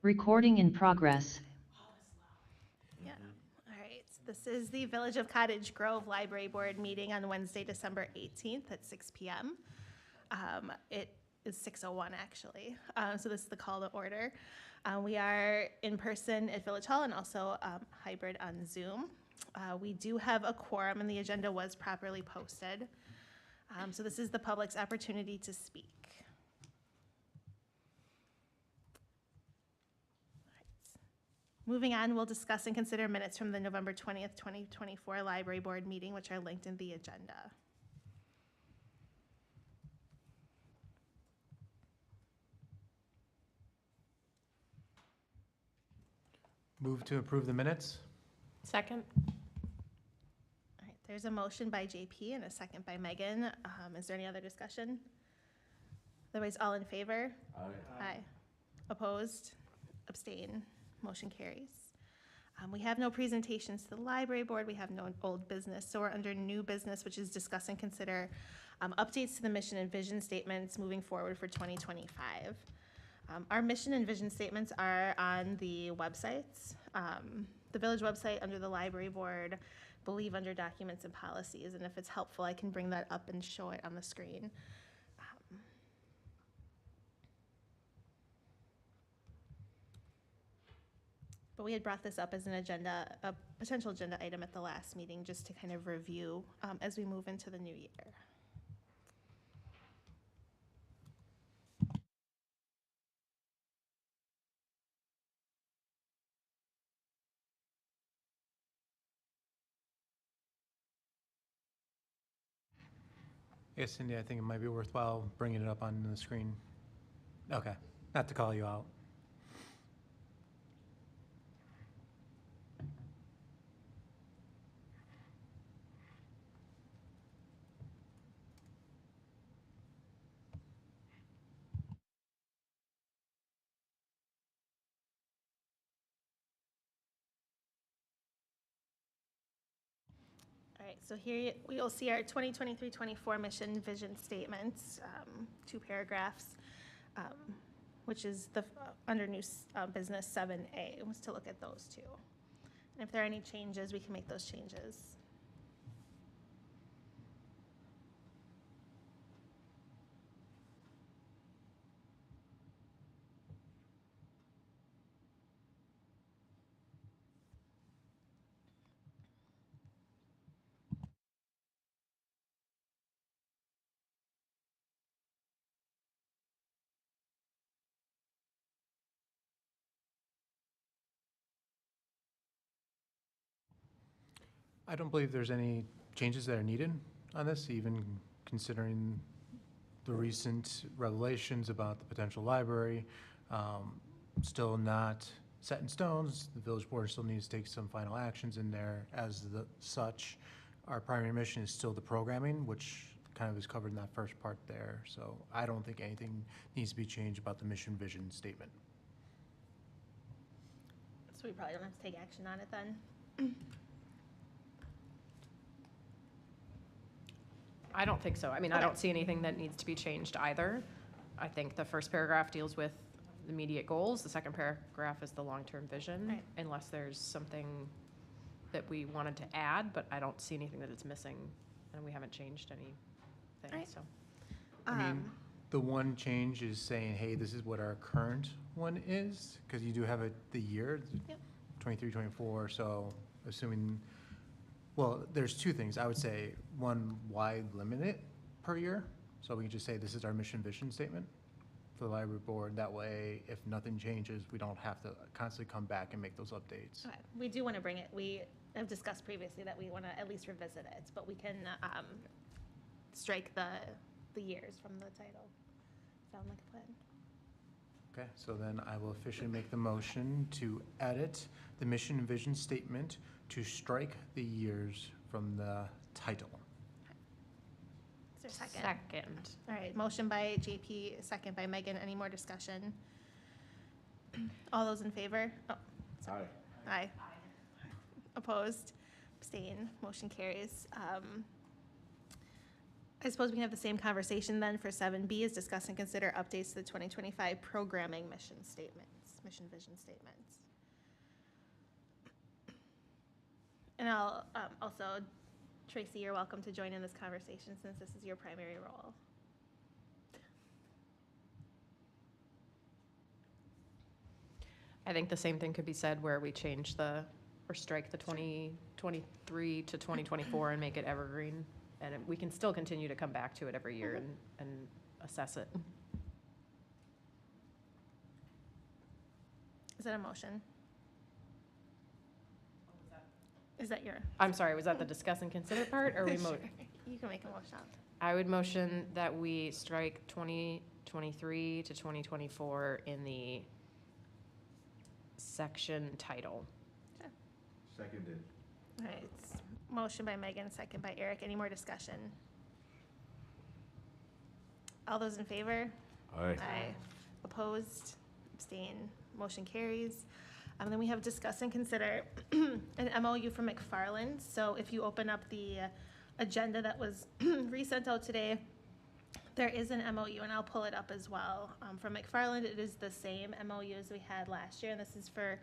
Recording in progress. Yeah. All right. So this is the Village of Cottage Grove Library Board meeting on Wednesday, December 18th at 6 p.m. It is 6:01 actually. So this is the call to order. We are in person at Village Hall and also hybrid on Zoom. We do have a quorum and the agenda was properly posted. So this is the public's opportunity to speak. Moving on, we'll discuss and consider minutes from the November 20th, 2024 Library Board meeting, which are linked in the agenda. Move to approve the minutes? Second. All right, there's a motion by JP and a second by Megan. Is there any other discussion? Otherwise, all in favor? Aye. Aye. Opposed? Abstain? Motion carries. We have no presentations to the library board. We have no old business. So we're under new business, which is discuss and consider updates to the mission and vision statements moving forward for 2025. Our mission and vision statements are on the websites, the village website under the library board, I believe under documents and policies. And if it's helpful, I can bring that up and show it on the screen. But we had brought this up as an agenda, a potential agenda item at the last meeting, just to kind of review as we move into the new year. Yes, Cindy, I think it might be worthwhile bringing it up on the screen. Okay, not to call you out. All right, so here we'll see our 2023-24 mission vision statements, 2 paragraphs, which is the under new business 7A, was to look at those two. And if there are any changes, we can make those changes. I don't believe there's any changes that are needed on this, even considering the recent revelations about the potential library. Still not set in stones. The village board still needs to take some final actions in there. Such, our primary mission is still the programming, which kind of is covered in that first part there. So I don't think anything needs to be changed about the mission vision statement. So we probably don't have to take action on it then. I don't think so. I mean, I don't see anything that needs to be changed either. I think the first paragraph deals with the immediate goals. The second paragraph is the long-term vision, Right. unless there's something that we wanted to add, but I don't see anything that it's missing, and we haven't changed anything, Right. so. I mean, the one change is saying, hey, this is what our current one is, because you do have the year, Yep. 23, 24, so assuming, well, there's 2 things. I would say, one, why limit it per year? So we can just say, this is our mission vision statement for the library board. That way, if nothing changes, we don't have to constantly come back and make those updates. Okay. We do want to bring it. We have discussed previously that we want to at least revisit it, but we can strike the years from the title. Sound like a plan? Okay, so then I will officially make the motion to edit the mission and vision statement to strike the years from the title. Is there a second? Second. All right, motion by JP, second by Megan. Any more discussion? All those in favor? Oh, sorry. Aye. Opposed? Abstain? Motion carries. I suppose we can have the same conversation then for 7B is discuss and consider updates to the 2025 programming mission statements. mission, vision statements. And I'll, also, Tracy, you're welcome to join in this conversation since this is your primary role. I think the same thing could be said where we change or strike the 2023 to 2024 and make it evergreen. And we can still continue to come back to it every year and assess it. Is that a motion? Is that your? I'm sorry, was that the discuss and consider part, or we Sure. You can make a motion. I would motion that we strike 2023 to 2024 in the section title. Seconded. All right, it's motion by Megan, second by Eric. Any more discussion? All those in favor? Aye. Aye. Opposed? Abstain? Motion carries. Then we have discuss and consider an MOU from McFarland. So if you open up the agenda that was resent out today, there is an MOU, and I'll pull it up as well. From McFarland, it is the same MOU as we had last year, and this is for,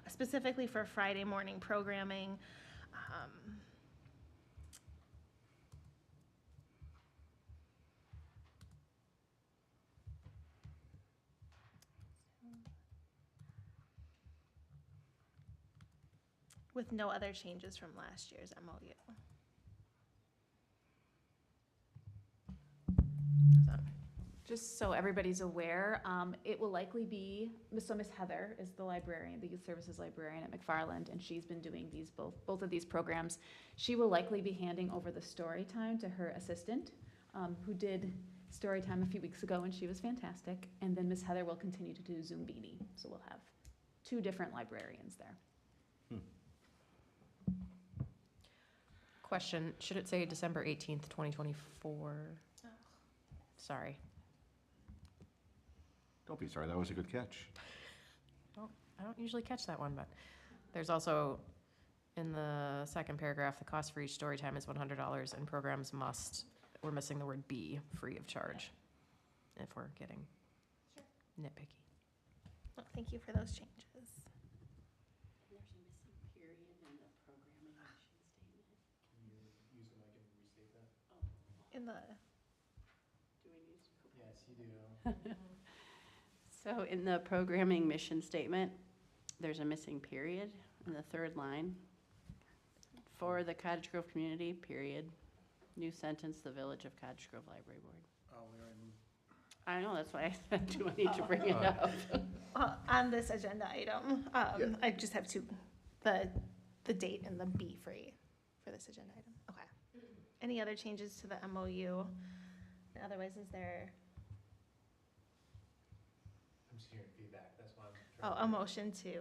specifically for Friday morning programming. With no other changes from last year's MOU. Just so everybody's aware, it will likely be, so Miss Heather is the librarian, the youth services librarian at McFarland, and she's been doing these both of these programs. She will likely be handing over the story time to her assistant, who did story time a few weeks ago, and she was fantastic. And then Miss Heather will continue to do Zoom Beanie, so we'll have 2 different librarians there. Question, should it say December 18th, 2024? Oh. Sorry. Don't be sorry, that was a good catch. I don't usually catch that one, but there's also, in the second paragraph, the cost for each story time is $100 and programs must, we're missing the word be, free of charge, if we're getting nitpicky. Well, thank you for those changes. There's a missing period in the programming mission statement. Can you use the mic and restate that? In the, Do we need to? Yes, you do. So in the programming mission statement, there's a missing period in the 3rd line. For the Cottage Grove community, period. New sentence, the Village of Cottage Grove Library Board. Oh, we already. I know, that's why I said, do I need to bring it up? on this agenda item, I just have 2, the date and the be free for this agenda item. Okay. Any other changes to the MOU? Otherwise, is there, I'm just hearing feedback, that's why I'm trying. a motion to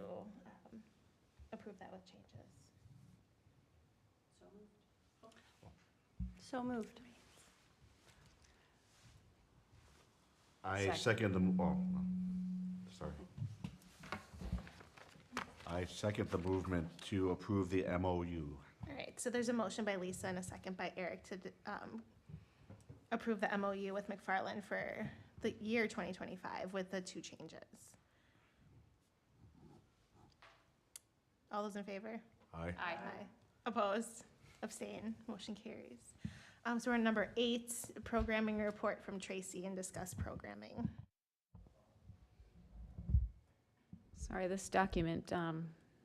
approve that with changes? So moved. I Second. second the, sorry. I second the movement to approve the MOU. All right, so there's a motion by Lisa and a second by Eric to approve the MOU with McFarland for the year 2025 with the 2 changes. All those in favor? Aye. Aye. Opposed? Abstain? Motion carries. So we're on number 8, programming report from Tracy, and discuss programming. Sorry, this document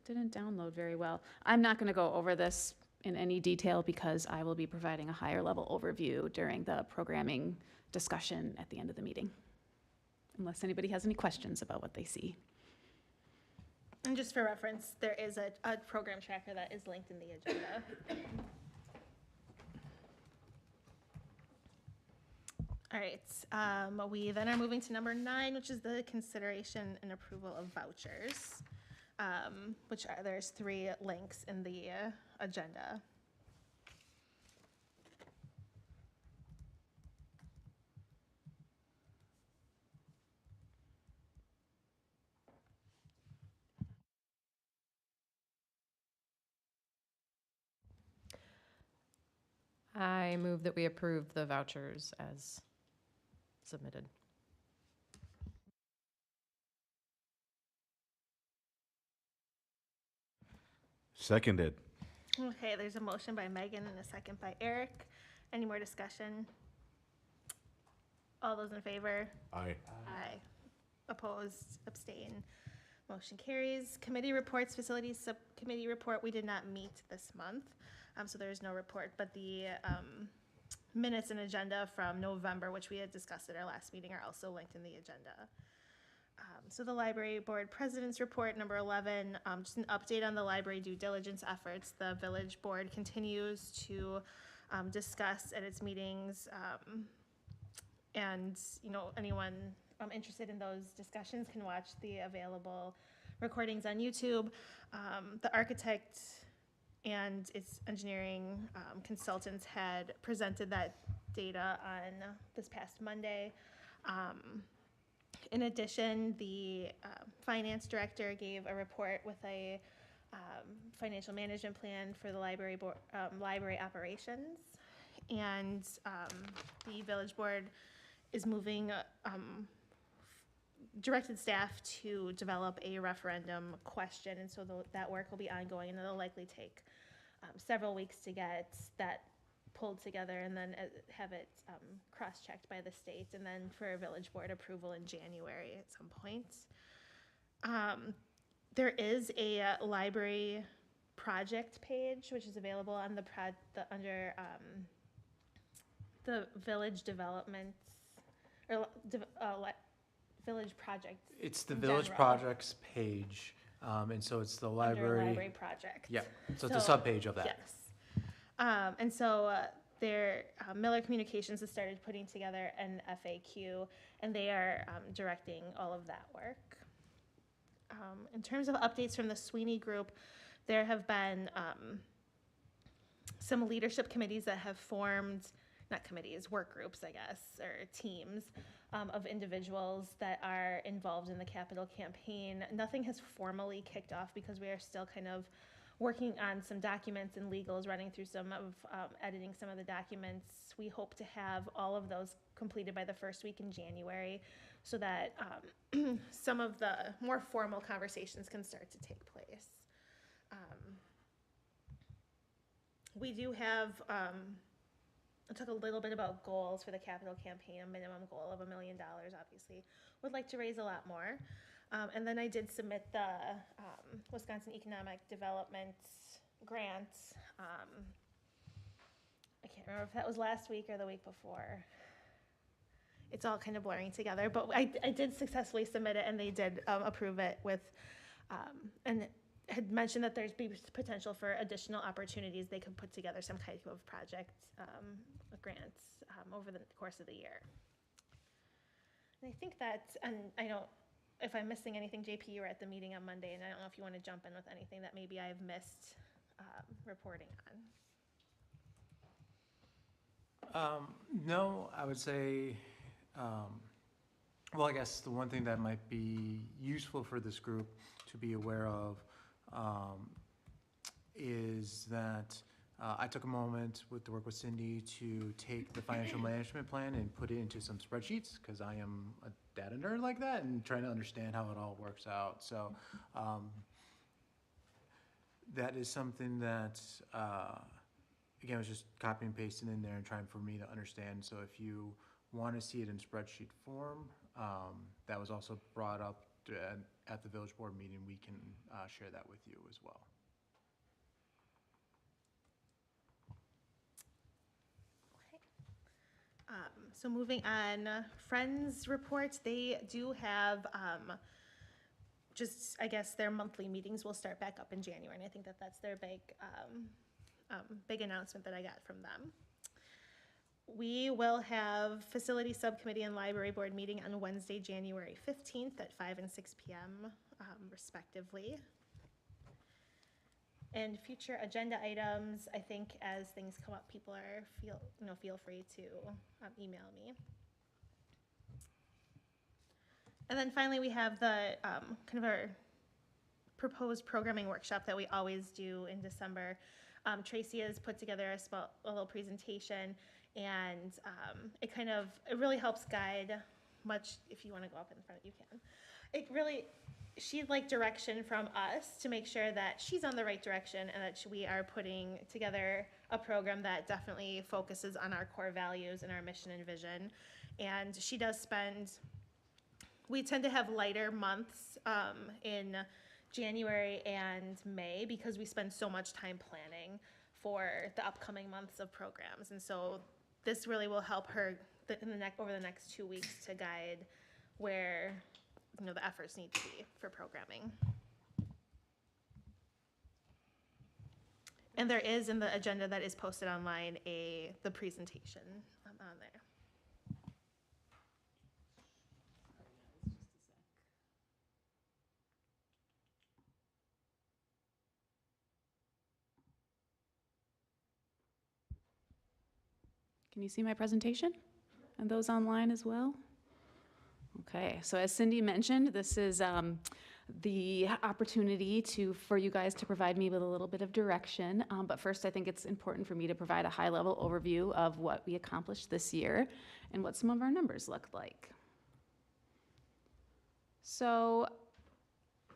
didn't download very well. I'm not going to go over this in any detail because I will be providing a higher level overview during the programming discussion at the end of the meeting, unless anybody has any questions about what they see. And just for reference, there is a program tracker that is linked in the agenda. All right, we then are moving to number 9, which is the consideration and approval of vouchers, there's 3 links in the agenda. I move that we approve the vouchers as submitted. Seconded. Okay, there's a motion by Megan and a second by Eric. Any more discussion? All those in favor? Aye. Aye. Opposed, abstain. Motion carries. Committee reports, facilities subcommittee report, we did not meet this month, so there is no report, but the minutes and agenda from November, which we had discussed at our last meeting, are also linked in the agenda. So the library board president's report, number 11, just an update on the library due diligence efforts. The village board continues to discuss at its meetings, and, you know, anyone interested in those discussions can watch the available recordings on YouTube. The architect and its engineering consultants had presented that data on this past Monday. In addition, the finance director gave a report with a financial management plan for the library board, library operations. And the village board is moving, directed staff to develop a referendum question, and so that work will be ongoing, and it'll likely take several weeks to get that pulled together, and then have it cross-checked by the state, and then for village board approval in January at some point. There is a library project page, which is available on under the village developments, or village projects. It's the in village general. projects page, and so it's the Under library. library project. Yeah, so it's a So, subpage of that. Yes. And so Miller Communications has started putting together an FAQ, and they are directing all of that work. In terms of updates from the Sweeney Group, there have been some leadership committees that have formed, not committees, work groups, I guess, or teams of individuals that are involved in the capital campaign. Nothing has formally kicked off because we are still kind of working on some documents and legals, running through some of, editing some of the documents. We hope to have all of those completed by the first week in January, so that some of the more formal conversations can start to take place. We do have, I talked a little bit about goals for the capital campaign, a minimum goal of $1 million, obviously. Would like to raise a lot more. And then I did submit the Wisconsin Economic Development grant. I can't remember if that was last week or the week before. It's all kind of blurring together, but I did successfully submit it, and they did approve it with, and had mentioned that there's potential for additional opportunities. They could put together some kind of project grants over the course of the year. And I think that, and I know if I'm missing anything, JP, you were at the meeting on Monday, and I don't know if you want to jump in with anything that maybe I've missed reporting on. No, I would say, well, I guess the one thing that might be useful for this group to be aware of is that I took a moment with the work with Cindy to take the financial management plan and put it into some spreadsheets, because I am a data nerd like that and trying to understand how it all works out. So that is something that, again, was just copying and pasting in there and trying for me to understand. So if you want to see it in spreadsheet form, that was also brought up at the village board meeting. We can share that with you as well. So moving on, Friends reports, they do have just, I guess, their monthly meetings will start back up in January, and I think that that's their big announcement that I got from them. We will have facility subcommittee and library board meeting on Wednesday, January 15th at 5 and 6 p.m. Respectively. And future agenda items, I think as things come up, people are feel free to email me. And then finally, we have the kind of our proposed programming workshop that we always do in December. Tracy has put together a little presentation, and it really helps guide much. If you want to go up in front, you can. It really she'd like direction from us to make sure that she's on the right direction and that we are putting together a program that definitely focuses on our core values and our mission and vision. And she does spend, we tend to have lighter months in January and May because we spend so much time planning for the upcoming months of programs. And so this really will help her over the next 2 weeks to guide where the efforts need to be for programming. And there is in the agenda that is posted online the presentation on there. Can you see my presentation? And those online as well? Okay, so as Cindy mentioned, this is the opportunity for you guys to provide me with a little bit of direction. But first, I think it's important for me to provide a high-level overview of what we accomplished this year and what some of our numbers looked like. So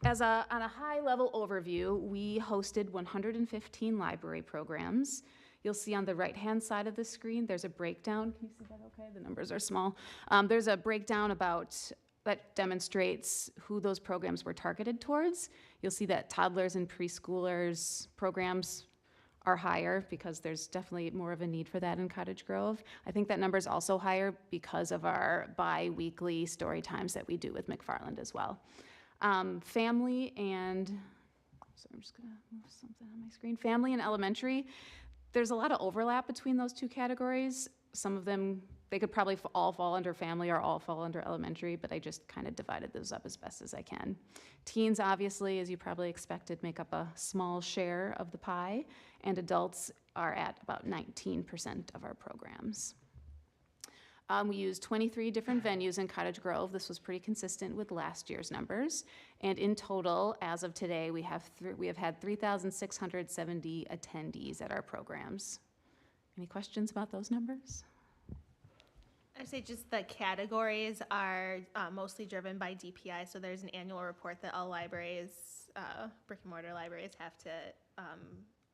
on a high-level overview, we hosted 115 library programs. You'll see on the right-hand side of the screen, there's a breakdown. Can you see that okay? The numbers are small. There's a breakdown that demonstrates who those programs were targeted towards. You'll see that toddlers and preschoolers programs are higher because there's definitely more of a need for that in Cottage Grove. I think that number is also higher because of our bi-weekly story times that we do with McFarland as well. Family and, so I'm just gonna move something on my screen. Family and elementary, there's a lot of overlap between those two categories. Some of them, they could probably all fall under family or all fall under elementary, but I just kind of divided those up as best as I can. Teens, obviously, as you probably expected, make up a small share of the pie, and adults are at about 19% of our programs. We used 23 different venues in Cottage Grove. This was pretty consistent with last year's numbers. And in total, as of today, we have had 3,670 attendees at our programs. Any questions about those numbers? I'd say just the categories are mostly driven by DPI. So there's an annual report that all libraries, brick and mortar libraries, have to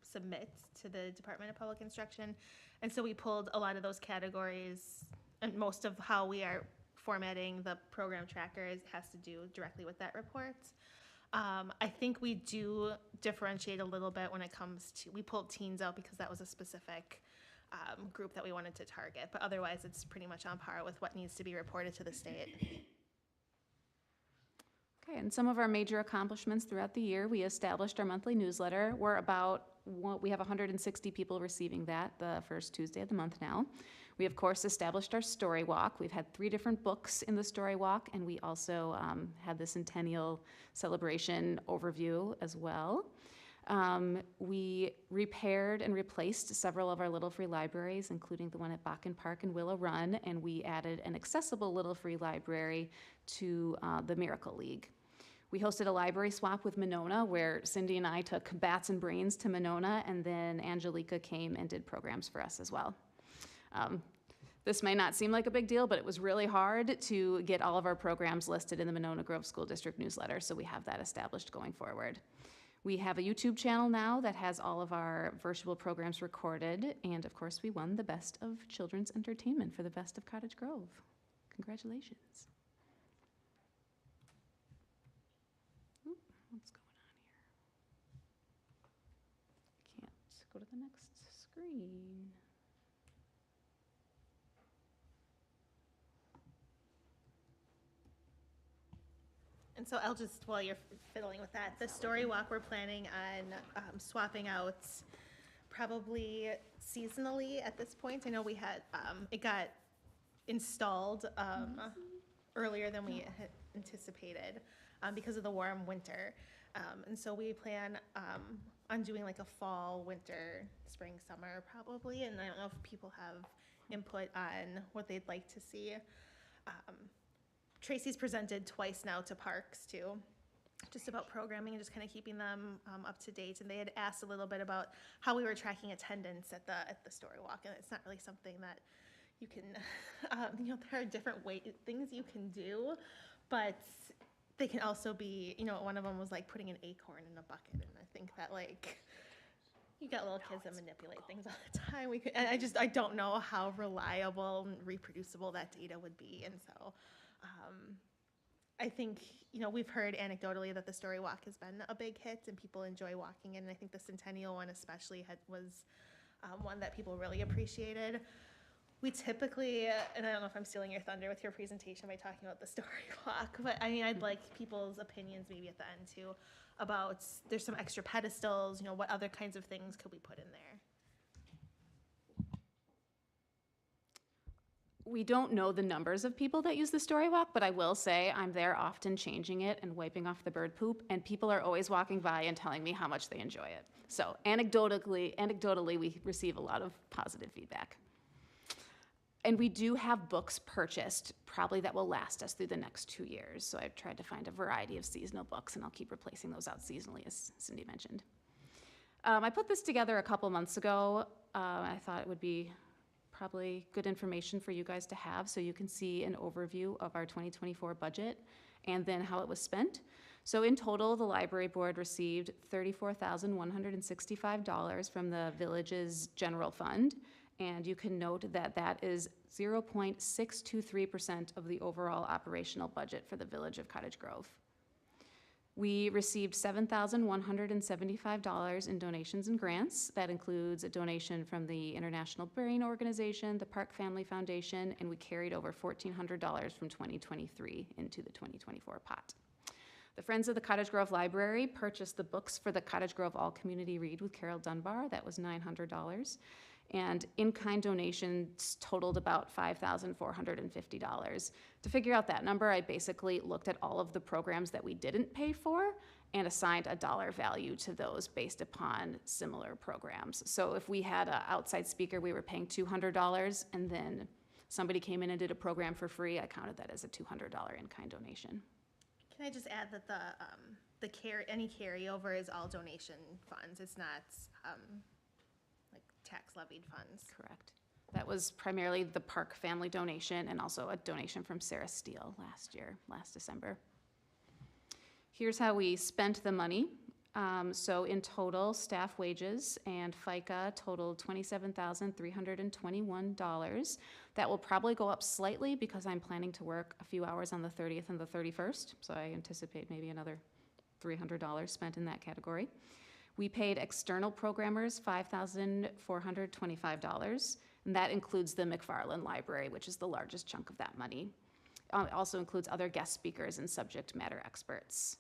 submit to the Department of Public Instruction. And so we pulled a lot of those categories, and most of how we are formatting the program trackers has to do directly with that report. I think we do differentiate a little bit when it comes to, we pulled teens out because that was a specific group that we wanted to target, but otherwise it's pretty much on par with what needs to be reported to the state. Okay, and some of our major accomplishments throughout the year, we established our monthly newsletter. We have 160 people receiving that the first Tuesday of the month now. We, of course, established our story walk. We've had 3 different books in the story walk, and we also had the Centennial Celebration overview as well. We repaired and replaced several of our Little Free libraries, including the one at Bakken Park and Willow Run, and we added an accessible Little Free library to the Miracle League. We hosted a library swap with Monona, where Cindy and I took Bats and Brains to Monona, and then Angelica came and did programs for us as well. This may not seem like a big deal, but it was really hard to get all of our programs listed in the Monona Grove School District newsletter, so we have that established going forward. We have a YouTube channel now that has all of our virtual programs recorded, and of course we won the Best of Children's Entertainment for the Best of Cottage Grove. Congratulations. Ooh, what's going on here? Can't go to the next screen. And so I'll just, while you're fiddling with that, the story walk we're planning on swapping out probably seasonally at this point. I know we had, it got installed earlier than we had anticipated because of the warm winter. And so we plan on doing like a fall, winter, spring, summer probably. And I don't know if people have input on what they'd like to see. Tracy's presented twice now to parks too, just about programming and just kind of keeping them up to date. And they had asked a little bit about how we were tracking attendance at the story walk, and it's not really something that you can, there are different things you can do, but they can also be, one of them was like putting an acorn in a bucket, and I think that like, you got little kids that manipulate things all the time. I don't know how reliable and reproducible that data would be, and so, I think, we've heard anecdotally that the Story Walk has been a big hit, and people enjoy walking it, and I think the Centennial one especially was one that people really appreciated. We typically, and I don't know if I'm stealing your thunder with your presentation by talking about the Story Walk, but I mean, I'd like people's opinions maybe at the end too, about, there's some extra pedestals, what other kinds of things could we put in there? We don't know the numbers of people that use the Story Walk, but I will say I'm there often changing it and wiping off the bird poop, and people are always walking by and telling me how much they enjoy it. So anecdotally, we receive a lot of positive feedback. And we do have books purchased, probably that will last us through the next 2 years. So I've tried to find a variety of seasonal books, and I'll keep replacing those out seasonally, as Cindy mentioned. I put this together a couple months ago. I thought it would be probably good information for you guys to have, so you can see an overview of our 2024 budget and then how it was spent. So in total, the library board received $34,165 from the village's general fund. And you can note that that is 0.623% of the overall operational budget for the village of Cottage Grove. We received $7,175 in donations and grants. That includes a donation from the International Brain Organization, the Park Family Foundation, and we carried over $1,400 from 2023 into the 2024 pot. The Friends of the Cottage Grove Library purchased the books for the Cottage Grove All Community Read with Carol Dunbar. That was $900. And in-kind donations totaled about $5,450. To figure out that number, I basically looked at all of the programs that we didn't pay for and assigned a dollar value to those based upon similar programs. So if we had an outside speaker, we were paying $200, and then somebody came in and did a program for free, I counted that as a $200 in-kind donation. Can I just add that any carryover is all donation funds? It's not tax levied funds. Correct. That was primarily the Park family donation and also a donation from Sarah Steele last December. Here's how we spent the money. So in total, staff wages and FICA totaled $27,321. That will probably go up slightly because I'm planning to work a few hours on the 30th and the 31st. So I anticipate maybe another $300 spent in that category. We paid external programmers $5,425, and that includes the McFarland Library, which is the largest chunk of that money. It also includes other guest speakers and subject matter experts.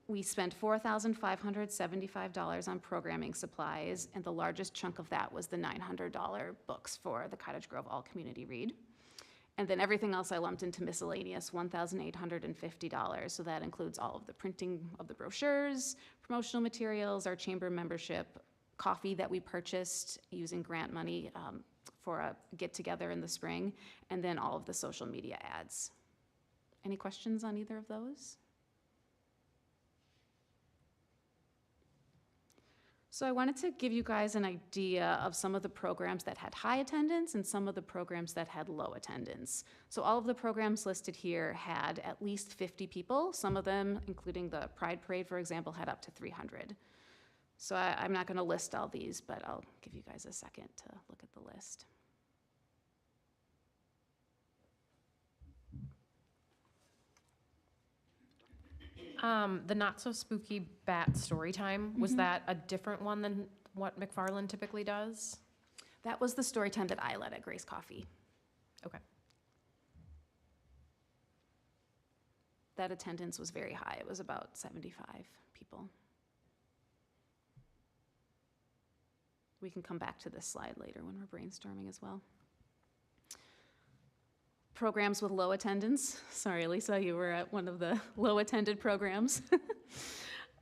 We spent $4,575 on programming supplies, and the largest chunk of that was the $900 books for the Cottage Grove All Community Read. And then everything else I lumped into miscellaneous, $1,850. So that includes all of the printing of the brochures, promotional materials, our chamber membership, coffee that we purchased using grant money for a get-together in the spring, and then all of the social media ads. Any questions on either of those? So I wanted to give you guys an idea of some of the programs that had high attendance and some of the programs that had low attendance. So all of the programs listed here had at least 50 people. Some of them, including the Pride Parade, for example, had up to 300. So I'm not going to list all these, but I'll give you guys a second to look at the list. The Not So Spooky Bat story time, was that a different one than what McFarland typically does? That was the story time that I led at Grace Coffee. Okay. That attendance was very high. It was about 75 people. We can come back to this slide later when we're brainstorming as well. Programs with low attendance. Sorry, Lisa, you were at one of the low attended programs.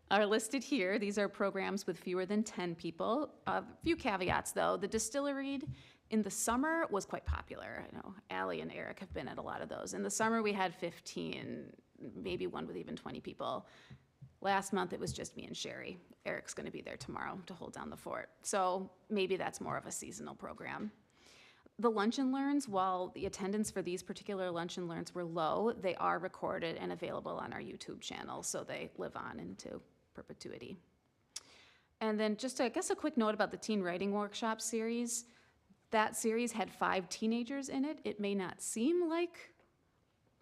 Are listed here. These are programs with fewer than 10 people. A few caveats though. The Distillery in the summer was quite popular. I know Allie and Eric have been at a lot of those. In the summer we had 15, maybe one with even 20 people. Last month it was just me and Sherry. Eric's gonna be there tomorrow to hold down the fort. So maybe that's more of a seasonal program. The lunch and learns, while the attendance for these particular lunch and learns were low, they are recorded and available on our YouTube channel, so they live on into perpetuity. And then just, I guess, a quick note about the Teen Writing Workshop series. That series had 5 teenagers in it. It may not seem like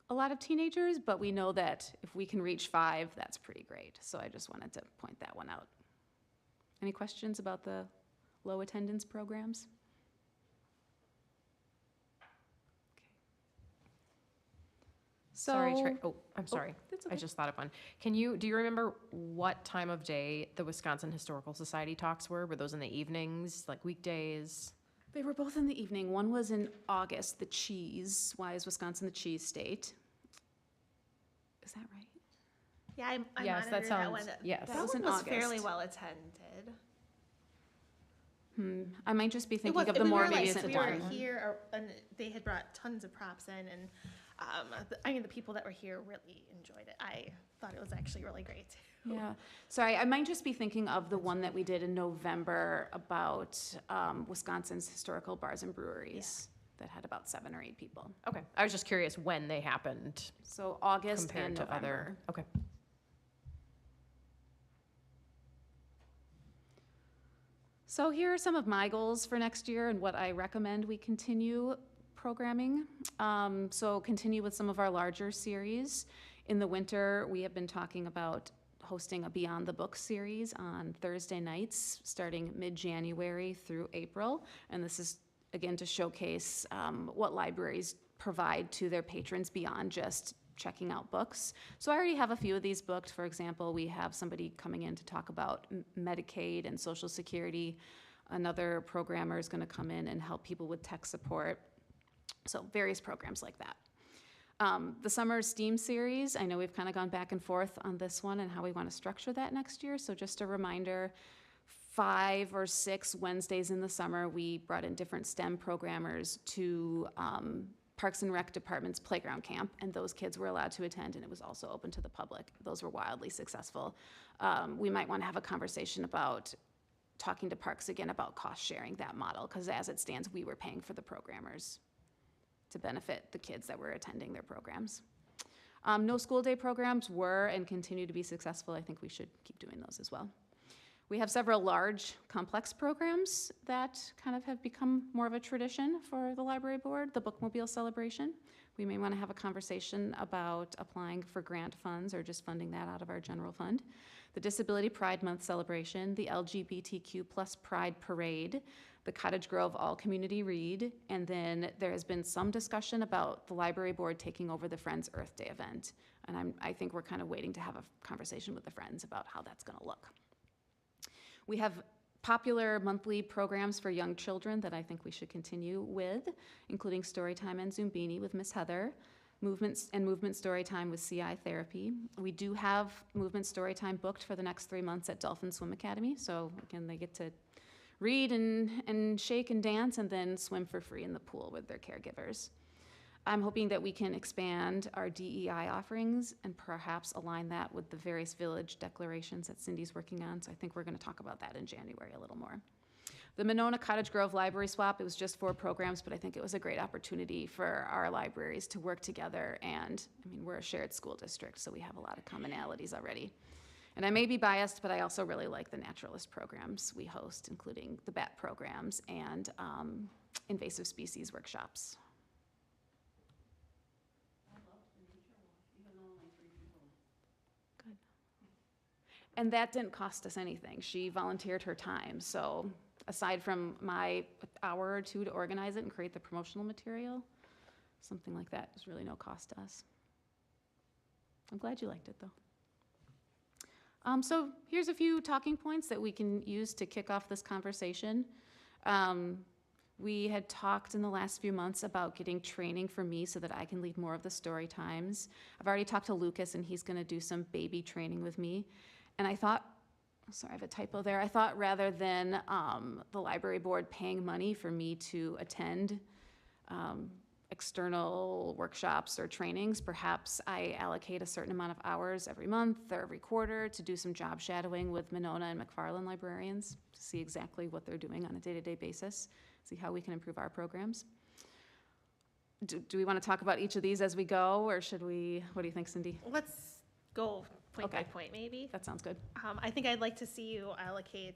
a lot of teenagers, but we know that if we can reach 5, that's pretty great. So I just wanted to point that one out. Any questions about the low attendance programs? Sorry, So- oh, I'm sorry. That's I okay. just thought of one. Do you remember what time of day the Wisconsin Historical Society talks were? Were those in the evenings, like weekdays? They were both in the evening. One was in August, the cheese. Why is Wisconsin the cheese state? Is that right? Yeah, I Yes, that monitored that one. sounds, yes. That That was one in was fairly August. well attended. I might just be It thinking was- of the we more were, like, recent we were one. here, and they had brought tons of props in, and I mean, the people that were here really enjoyed it. I thought it was actually really great. Yeah, sorry, I might just be thinking of the one that we did in November about Wisconsin's historical bars and breweries that had about 7 or 8 people. Okay, I was just curious when they happened So August compared and to November. other, okay. So here are some of my goals for next year and what I recommend we continue programming. So continue with some of our larger series. In the winter, we have been talking about hosting a Beyond the Book series on Thursday nights, starting mid-January through April. And this is, again, to showcase what libraries provide to their patrons beyond just checking out books. So I already have a few of these booked. For example, we have somebody coming in to talk about Medicaid and Social Security. Another programmer is going to come in and help people with tech support. So various programs like that. The summer STEAM series, I know we've kind of gone back and forth on this one and how we want to structure that next year. So just a reminder, 5 or 6 Wednesdays in the summer, we brought in different STEM programmers to Parks and Rec Department's playground camp, and those kids were allowed to attend, and it was also open to the public. Those were wildly successful. We might want to have a conversation about talking to Parks again about cost sharing that model, because as it stands, we were paying for the programmers to benefit the kids that were attending their programs. No school day programs were and continue to be successful. I think we should keep doing those as well. We have several large, complex programs that kind of have become more of a tradition for the library board. The Bookmobile Celebration. We may want to have a conversation about applying for grant funds or just funding that out of our general fund. The Disability Pride Month celebration, the LGBTQ+ Pride Parade, the Cottage Grove All Community Read, and then there has been some discussion about the library board taking over the Friends Earth Day event. And I think we're kind of waiting to have a conversation with the Friends about how that's going to look. We have popular monthly programs for young children that I think we should continue with, including Storytime and Zumbini with Miss Heather, Movement Storytime with CI Therapy. We do have Movement Storytime booked for the next 3 months at Dolphin Swim Academy, so again, they get to read and shake and dance and then swim for free in the pool with their caregivers. I'm hoping that we can expand our DEI offerings and perhaps align that with the various village declarations that Cindy's working on. So I think we're going to talk about that in January a little more. The Monona Cottage Grove Library Swap, it was just 4 programs, but I think it was a great opportunity for our libraries to work together. And I mean, we're a shared school district, so we have a lot of commonalities already. And I may be biased, but I also really like the naturalist programs we host, including the bat programs and invasive species workshops. And that didn't cost us anything. She volunteered her time. So aside from my hour or 2 to organize it and create the promotional material, something like that was really no cost to us. I'm glad you liked it, though. So here's a few talking points that we can use to kick off this conversation. We had talked in the last few months about getting training for me so that I can lead more of the story times. I've already talked to Lucas, and he's going to do some baby training with me. And I thought, sorry, I have a typo there. I thought rather than the library board paying money for me to attend external workshops or trainings, perhaps I allocate a certain amount of hours every month or every quarter to do some job shadowing with Monona and McFarland librarians to see exactly what they're doing on a day-to-day basis, see how we can improve our programs. do we want to talk about each of these as we go, or should we, what do you think, Cindy? Let's go point by Okay. point, maybe. That sounds good. I think I'd like to see you allocate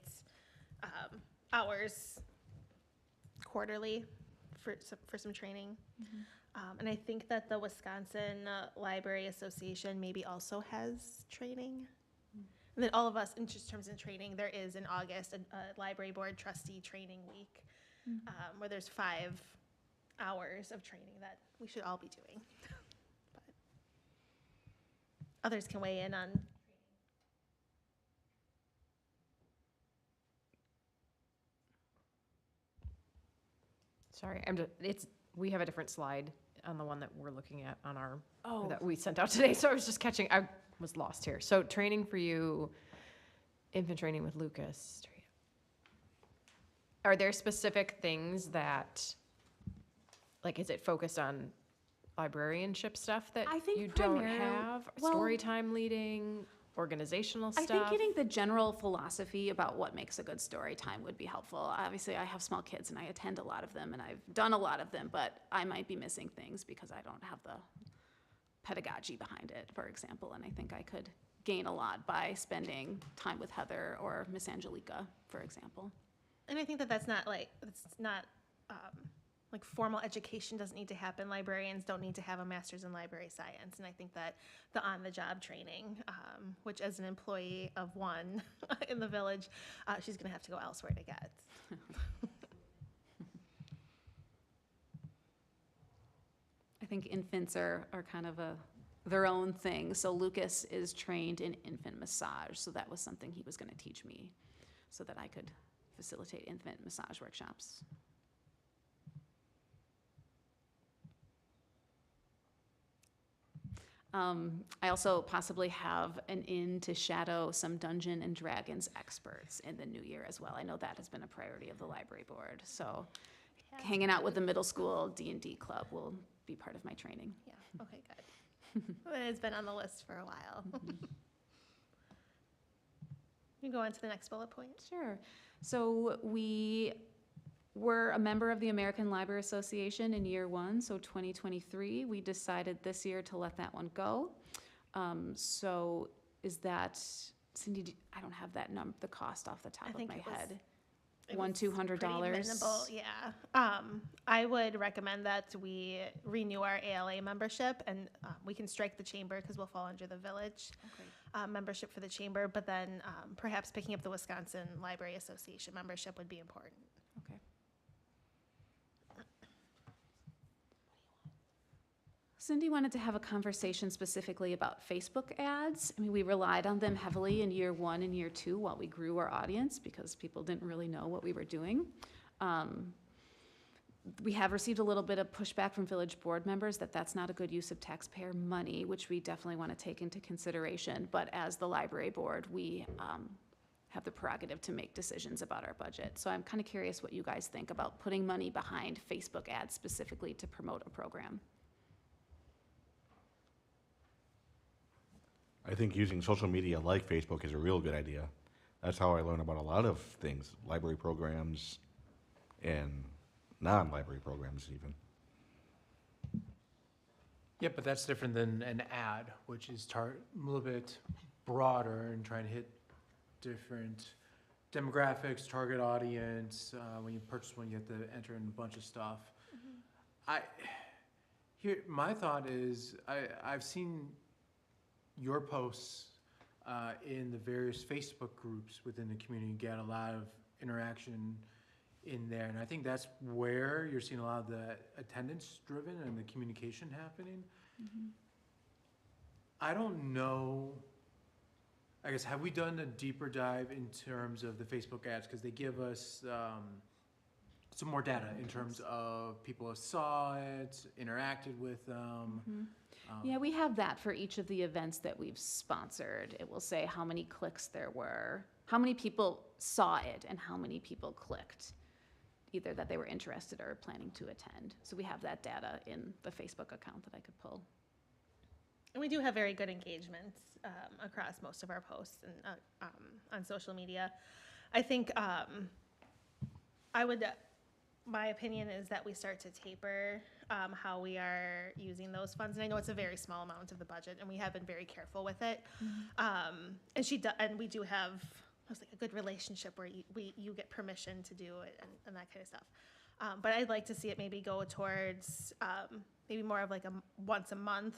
hours quarterly for some training. And I think that the Wisconsin Library Association maybe also has training. And then all of us, in just terms of training, there is in August a library board trustee training week where there's 5 hours of training that we should all be doing. But others can weigh in on. Sorry, we have a different slide on the one that we're looking at on our, Oh, that we sent out today, so I was just catching, I was lost here. So training for you, infant training with Lucas. Are there specific things that, like, is it focused on librarianship stuff that I think you don't primarily- have? well, Story time leading, organizational I stuff? think getting the general philosophy about what makes a good story time would be helpful. Obviously, I have small kids and I attend a lot of them and I've done a lot of them, but I might be missing things because I don't have the pedagogy behind it, for example, and I think I could gain a lot by spending time with Heather or Miss Angelica, for example. And I think that that's not like formal education doesn't need to happen. Librarians don't need to have a master's in library science. And I think that the on-the-job training, which as an employee of one in the village, she's going to have to go elsewhere to get. I think infants are kind of their own thing. So Lucas is trained in infant massage, so that was something he was going to teach me so that I could facilitate infant massage workshops. I also possibly have an in to shadow some Dungeon and Dragons experts in the new year as well. I know that has been a priority of the library board, so hanging out with the middle school D&D club will be part of my training. Yeah, okay, good. It's been on the list for a while. You go on to the next bullet point. Sure. So we were a member of the American Library Association in year 1, so 2023. We decided this year to let that one go. So is that, Cindy, I don't have that the cost off the top I of think my it was- head. It was $200. pretty minimal, yeah. I would recommend that we renew our ALA membership, and we can strike the chamber because we'll fall under the village membership for the chamber, but then perhaps picking up the Wisconsin Library Association membership would be important. Okay. Cindy wanted to have a conversation specifically about Facebook ads. I mean, we relied on them heavily in year 1 and year 2 while we grew our audience because people didn't really know what we were doing. We have received a little bit of pushback from village board members that that's not a good use of taxpayer money, which we definitely want to take into consideration. But as the library board, we have the prerogative to make decisions about our budget. So I'm kind of curious what you guys think about putting money behind Facebook ads specifically to promote a program. I think using social media like Facebook is a real good idea. That's how I learn about a lot of things, library programs and non-library programs even. Yeah, but that's different than an ad, which is a little bit broader and trying to hit different demographics, target audience. When you purchase one, you have to enter in a bunch of stuff. My thought is, I've seen your posts in the various Facebook groups within the community get a lot of interaction in there, and I think that's where you're seeing a lot of the attendance driven and the communication happening. I don't know, I guess, have we done a deeper dive in terms of the Facebook ads? Because they give us some more data in terms of people who saw it, interacted with them. Yeah, we have that for each of the events that we've sponsored. It will say how many clicks there were, how many people saw it, and how many people clicked, either that they were interested or planning to attend. So we have that data in the Facebook account that I could pull. And we do have very good engagement across most of our posts and on social media. I think I would my opinion is that we start to taper how we are using those funds. And I know it's a very small amount of the budget, and we have been very careful with it. And we do have, I was like, a good relationship where you get permission to do it and that kind of stuff. But I'd like to see it maybe go towards maybe more of like a once a month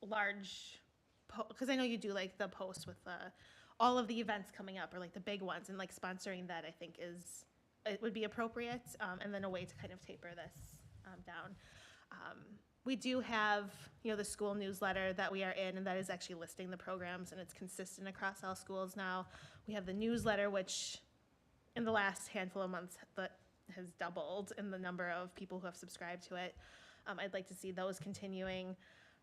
large, because I know you do like the post with all of the events coming up, or like the big ones, and like sponsoring that I think it would be appropriate, and then a way to kind of taper this down. We do have, the school newsletter that we are in, and that is actually listing the programs, and it's consistent across all schools now. We have the newsletter, which in the last handful of months that has doubled in the number of people who have subscribed to it. I'd like to see those continuing.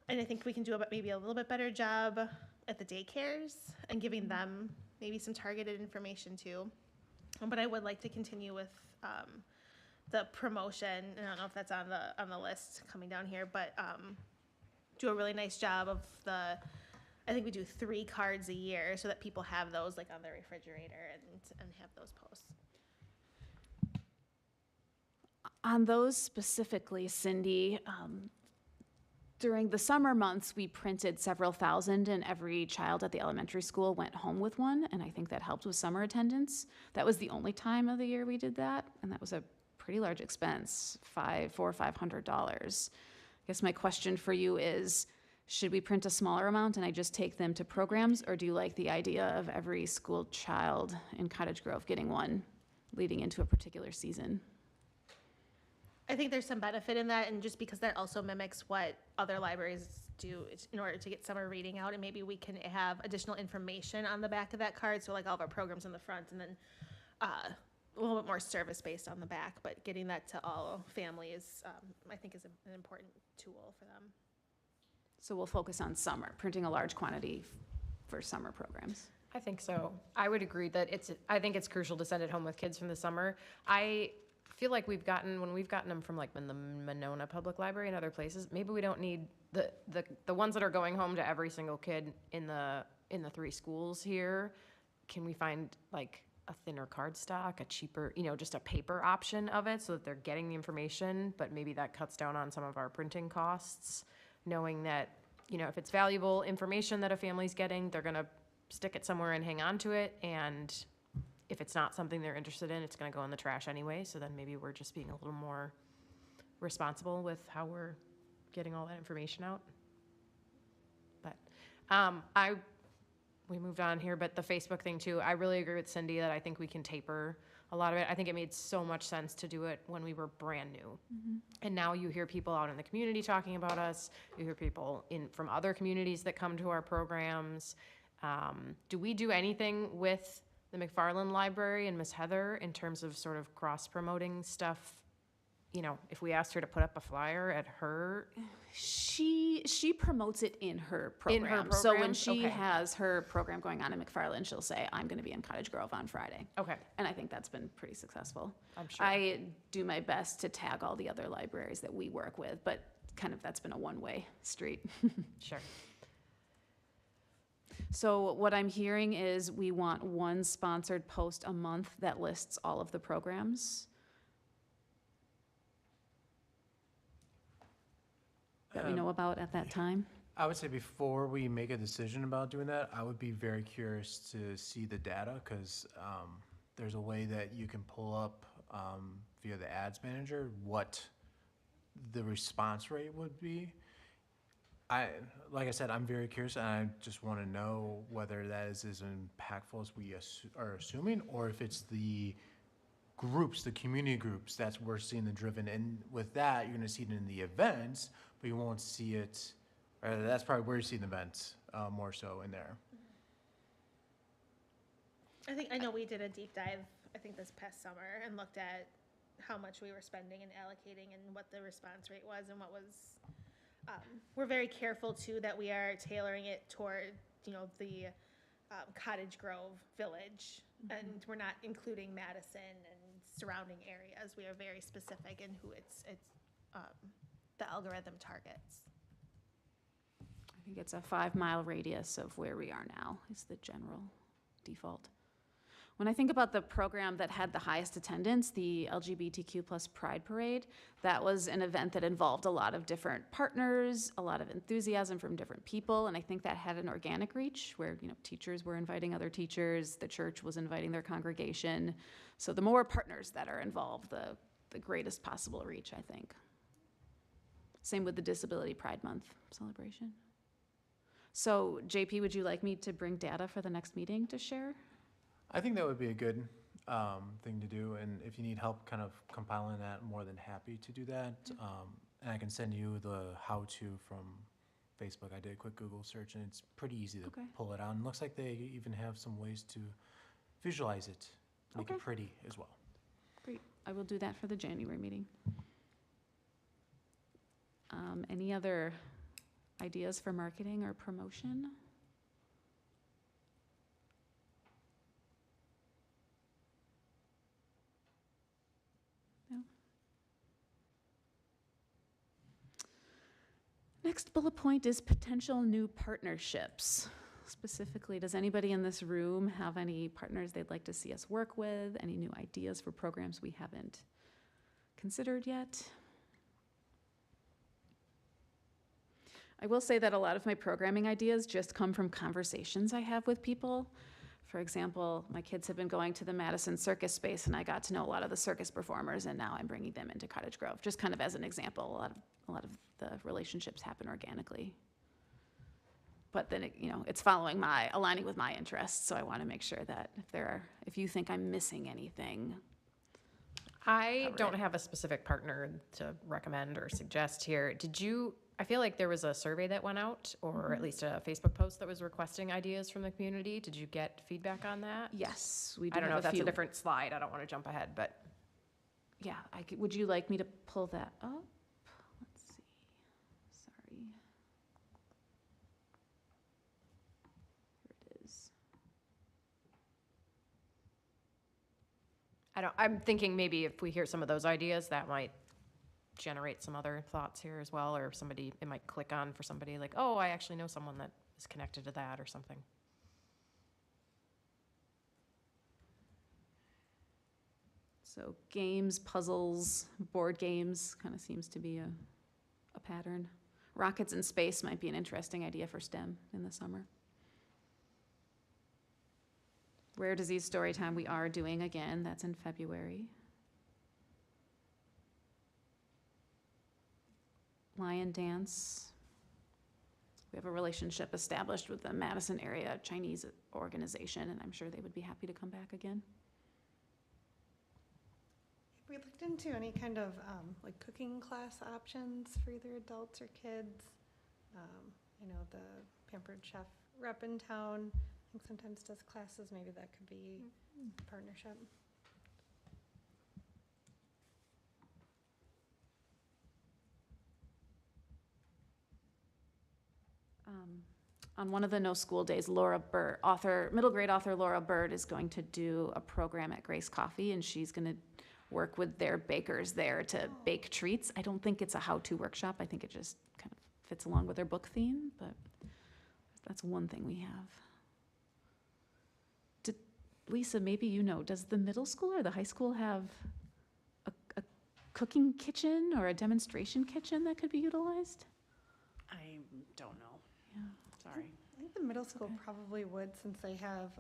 And I think we can do maybe a little bit better job at the daycares and giving them maybe some targeted information too. But I would like to continue with the promotion. I don't know if that's on the list coming down here, but do a really nice job of I think we do 3 cards a year so that people have those like on their refrigerator and have those posts. On those specifically, Cindy, during the summer months, we printed several thousand, and every child at the elementary school went home with one, and I think that helped with summer attendance. That was the only time of the year we did that, and that was a pretty large expense, $400 or $500. I guess my question for you is, should we print a smaller amount and I just take them to programs, or do you like the idea of every school child in Cottage Grove getting one leading into a particular season? I think there's some benefit in that, and just because that also mimics what other libraries do in order to get summer reading out, and maybe we can have additional information on the back of that card, so like all of our programs on the front, and then a little bit more service-based on the back, but getting that to all families, I think is an important tool for them. So we'll focus on summer, printing a large quantity for summer programs. I think so. I would agree that I think it's crucial to send it home with kids from the summer. I feel like when we've gotten them from like the Monona Public Library and other places, maybe we don't need the ones that are going home to every single kid in the 3 schools here. Can we find like a thinner cardstock, a cheaper, just a paper option of it so that they're getting the information, but maybe that cuts down on some of our printing costs, knowing that, if it's valuable information that a family's getting, they're going to stick it somewhere and hang on to it. And if it's not something they're interested in, it's going to go in the trash anyway. So then maybe we're just being a little more responsible with how we're getting all that information out. But we moved on here, but the Facebook thing too, I really agree with Cindy that I think we can taper a lot of it. I think it made so much sense to do it when we were brand new. Mm-hmm. And now you hear people out in the community talking about us. You hear people from other communities that come to our programs. Do we do anything with the McFarland Library and Miss Heather in terms of sort of cross-promoting stuff? If we asked her to put up a flyer at her, she promotes it in her program. In her So when program? she Okay. has her program going on in McFarland, she'll say, "I'm going to be in Cottage Grove on Friday." okay, And I think that's been pretty successful. I'm sure. I do my best to tag all the other libraries that we work with, but kind of that's been a one-way street. Sure. So what I'm hearing is we want one sponsored post a month that lists all of the programs that we know about at that time. I would say before we make a decision about doing that, I would be very curious to see the data, because there's a way that you can pull up via the ads manager what the response rate would be. Like I said, I'm very curious, and I just want to know whether that is as impactful as we are assuming, or if it's the groups, the community groups, that's where we're seeing the driven. And with that, you're going to see it in the events, but you won't see it, or that's probably where you see the events more so in there. I know we did a deep dive, I think this past summer, and looked at how much we were spending and allocating and what the response rate was and what was, we're very careful too that we are tailoring it toward, the Cottage Grove village. Mm-hmm. And we're not including Madison and surrounding areas. We are very specific in who the algorithm targets. I think it's a 5-mile radius of where we are now is the general default. When I think about the program that had the highest attendance, the LGBTQ plus Pride Parade, that was an event that involved a lot of different partners, a lot of enthusiasm from different people, and I think that had an organic reach where, you know, teachers were inviting other teachers, the church was inviting their congregation. So the more partners that are involved, the greatest possible reach, I think. Same with the Disability Pride Month celebration. So JP, would you like me to bring data for the next meeting to share? I think that would be a good thing to do, and if you need help kind of compiling that, I'm more than happy to do that. And I can send you the how-to from Facebook. I did a quick Google search, and it's pretty easy to Okay. pull it out. And it looks like they even have some ways to visualize it, make it Okay. pretty as well. Great, I will do that for the January meeting. Any other ideas for marketing or promotion? No? Next bullet point is potential new partnerships. Specifically, does anybody in this room have any partners they'd like to see us work with? Any new ideas for programs we haven't considered yet? I will say that a lot of my programming ideas just come from conversations I have with people. For example, my kids have been going to the Madison Circus space, and I got to know a lot of the circus performers, and now I'm bringing them into Cottage Grove. Just kind of as an example, a lot of the relationships happen organically. But then, it's aligning with my interests, so I want to make sure that if you think I'm missing anything. I Cover don't it. have a specific partner to recommend or suggest here. I feel like there was a survey that went out, or at least a Facebook post that was requesting ideas from the community. Did you get feedback on that? Yes, we do I don't know have if that's a few. different slide. I don't want to jump ahead, but Yeah, would you like me to pull that up? Let's see, sorry. Here it is. I'm thinking maybe if we hear some of those ideas, that might generate some other thoughts here as well, or it might click on for somebody like, oh, I actually know someone that is connected to that or something. So games, puzzles, board games kind of seems to be a pattern. Rockets in space might be an interesting idea for STEM in the summer. Rare Disease Storytime we are doing again, that's in February. Lion Dance. We have a relationship established with the Madison area Chinese organization, and I'm sure they would be happy to come back again. Have we looked into any kind of like cooking class options for either adults or kids? I know the Pampered Chef rep in town, I think sometimes does classes. Maybe that could be a partnership. On one of the no school days, middle grade author Laura Bird is going to do a program at Grace Coffee, and she's going to work with their bakers there to bake treats. I don't think it's a how-to workshop. I think it just kind of fits along with their book theme, but that's one thing we have. Lisa, maybe does the middle school or the high school have a cooking kitchen or a demonstration kitchen that could be utilized? I don't know. Yeah. Sorry. I think the middle school Okay. probably would, since they have,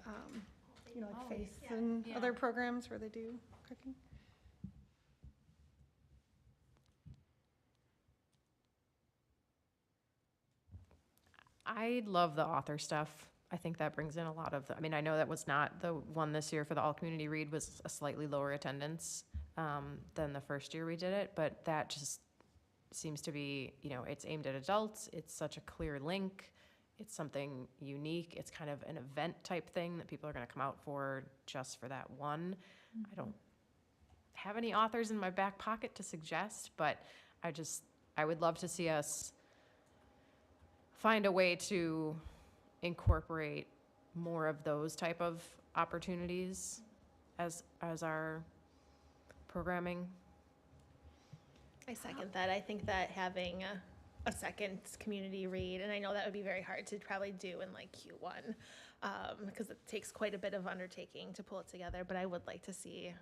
like FACE and other programs where they do cooking. I love the author stuff. I think that brings in a lot of, I know that was not the one this year for the all community read, was a slightly lower attendance than the first year we did it, but that just seems to be, it's aimed at adults. It's such a clear link. It's something unique. It's kind of an event type thing that people are going to come out for just for that one. I don't have any authors in my back pocket to suggest, but I would love to see us find a way to incorporate more of those type of opportunities as our programming. I second that. I think that having a second community read, and I know that would be very hard to probably do in like Q1, because it takes quite a bit of undertaking to pull it together, but I would like to see,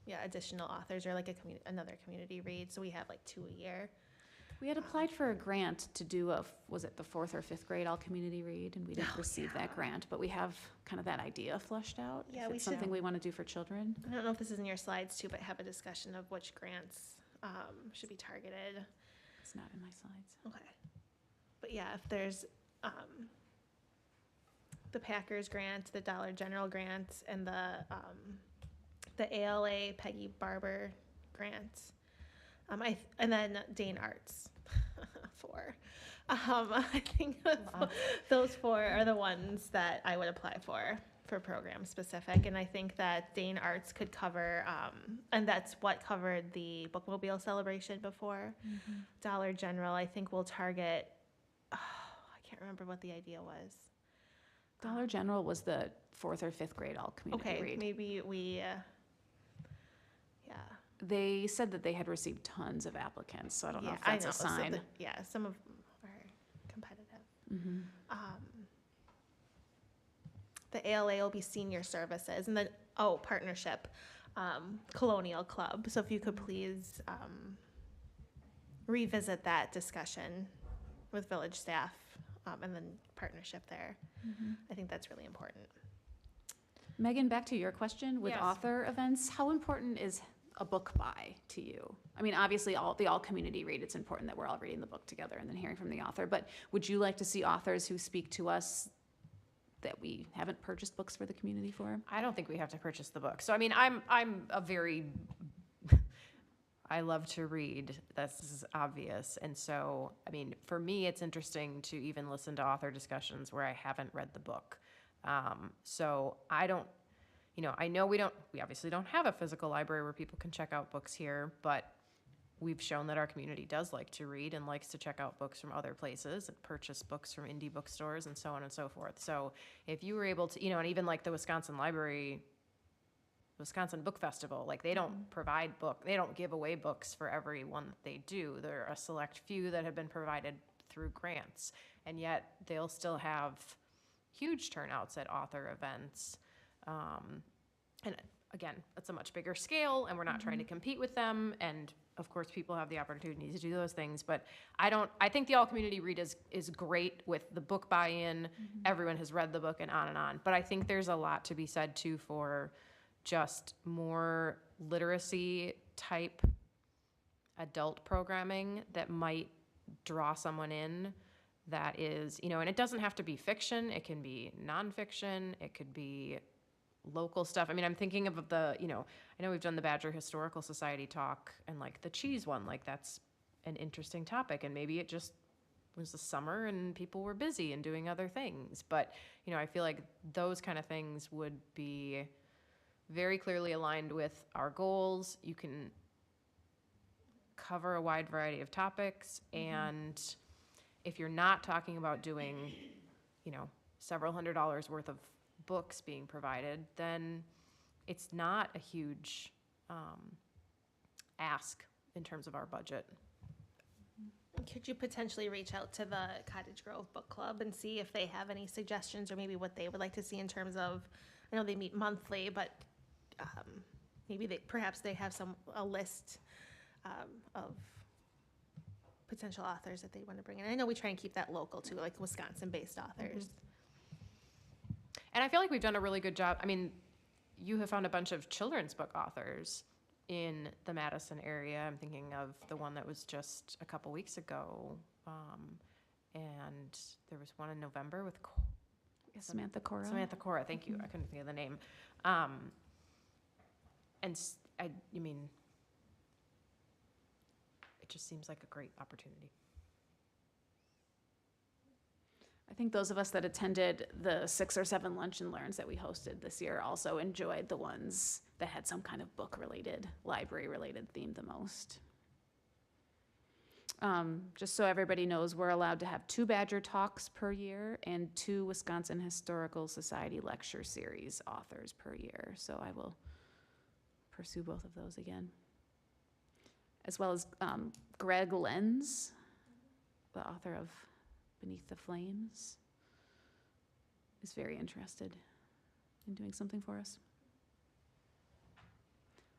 yeah, additional authors or like another community read, so we have like 2 a year. We had applied for a grant to do was it the 4th or 5th grade all-community read, and we didn't receive that grant, but we have kind of that idea flushed out. Yeah, If we it's should. something we want to do for children. I don't know if this is in your slides too, but have a discussion of which grants should be targeted. It's not in my slides. Okay. But yeah, if there's the Packers grant, the Dollar General grant, and the ALA Peggy Barber grant, and then Dane Arts 4. I think those 4 are the ones that I would apply for program specific, and I think that Dane Arts could cover, and that's what covered the Bookmobile celebration before. Dollar General, I think will target, I can't remember what the idea was. Dollar General was the 4th or 5th grade all-community Okay, read. maybe we, yeah. They said that they had received tons of applicants, so I don't know Yeah, if that's a so sign. yeah, some of them are competitive. Mhm. The ALA will be senior services, and then, partnership, Colonial Club. So if you could please revisit that discussion with village staff, and then partnership there. I think that's really important. Megan, back to your question with Yes. author events, how important is a book buy to you? I mean, obviously, the all-community read, it's important that we're all reading the book together and then hearing from the author, but would you like to see authors who speak to us that we haven't purchased books for the community for? I don't think we have to purchase the book. So, I mean, I'm a very, I love to read. This is obvious. And so, I mean, for me, it's interesting to even listen to author discussions where I haven't read the book. So I don't, I know we obviously don't have a physical library where people can check out books here, but we've shown that our community does like to read and likes to check out books from other places and purchase books from indie bookstores and so on and so forth. So if you were able to, and even like the Wisconsin Book Festival, like they don't they don't give away books for everyone that they do. There are a select few that have been provided through grants, and yet they'll still have huge turnouts at author events. And again, it's a much bigger scale, and we're not trying to compete with them. And of course, people have the opportunity to do those things, but I think the all community read is great with the book buy-in. Everyone has read the book and on. But I think there's a lot to be said too for just more literacy type adult programming that might draw someone in that is, and it doesn't have to be fiction. It can be nonfiction. It could be local stuff. I mean, I'm thinking of I know we've done the Badger Historical Society talk and like the cheese one, like that's an interesting topic. And maybe it just was the summer and people were busy and doing other things. But, I feel like those kind of things would be very clearly aligned with our goals. You can cover a wide variety of topics. And if you're not talking about doing, several $100s worth of books being provided, then it's not a huge ask in terms of our budget. Could you potentially reach out to the Cottage Grove Book Club and see if they have any suggestions or maybe what they would like to see in terms of, I know they meet monthly, but maybe perhaps they have a list of potential authors that they want to bring in. I know we try and keep that local too, like Wisconsin-based authors. And I feel like we've done a really good job. I mean, you have found a bunch of children's book authors in the Madison area. I'm thinking of the one that was just a couple weeks ago. And there was one in November with Samantha Cora. Samantha Cora, thank you. I couldn't think of the name. I mean, it just seems like a great opportunity. I think those of us that attended the 6 or 7 lunch and learns that we hosted this year also enjoyed the ones that had some kind of book-related, library-related theme the most. Just so everybody knows, we're allowed to have 2 Badger Talks per year and 2 Wisconsin Historical Society lecture series authors per year. So I will pursue both of those again. As well as Greg Lenz, the author of Beneath the Flames, is very interested in doing something for us.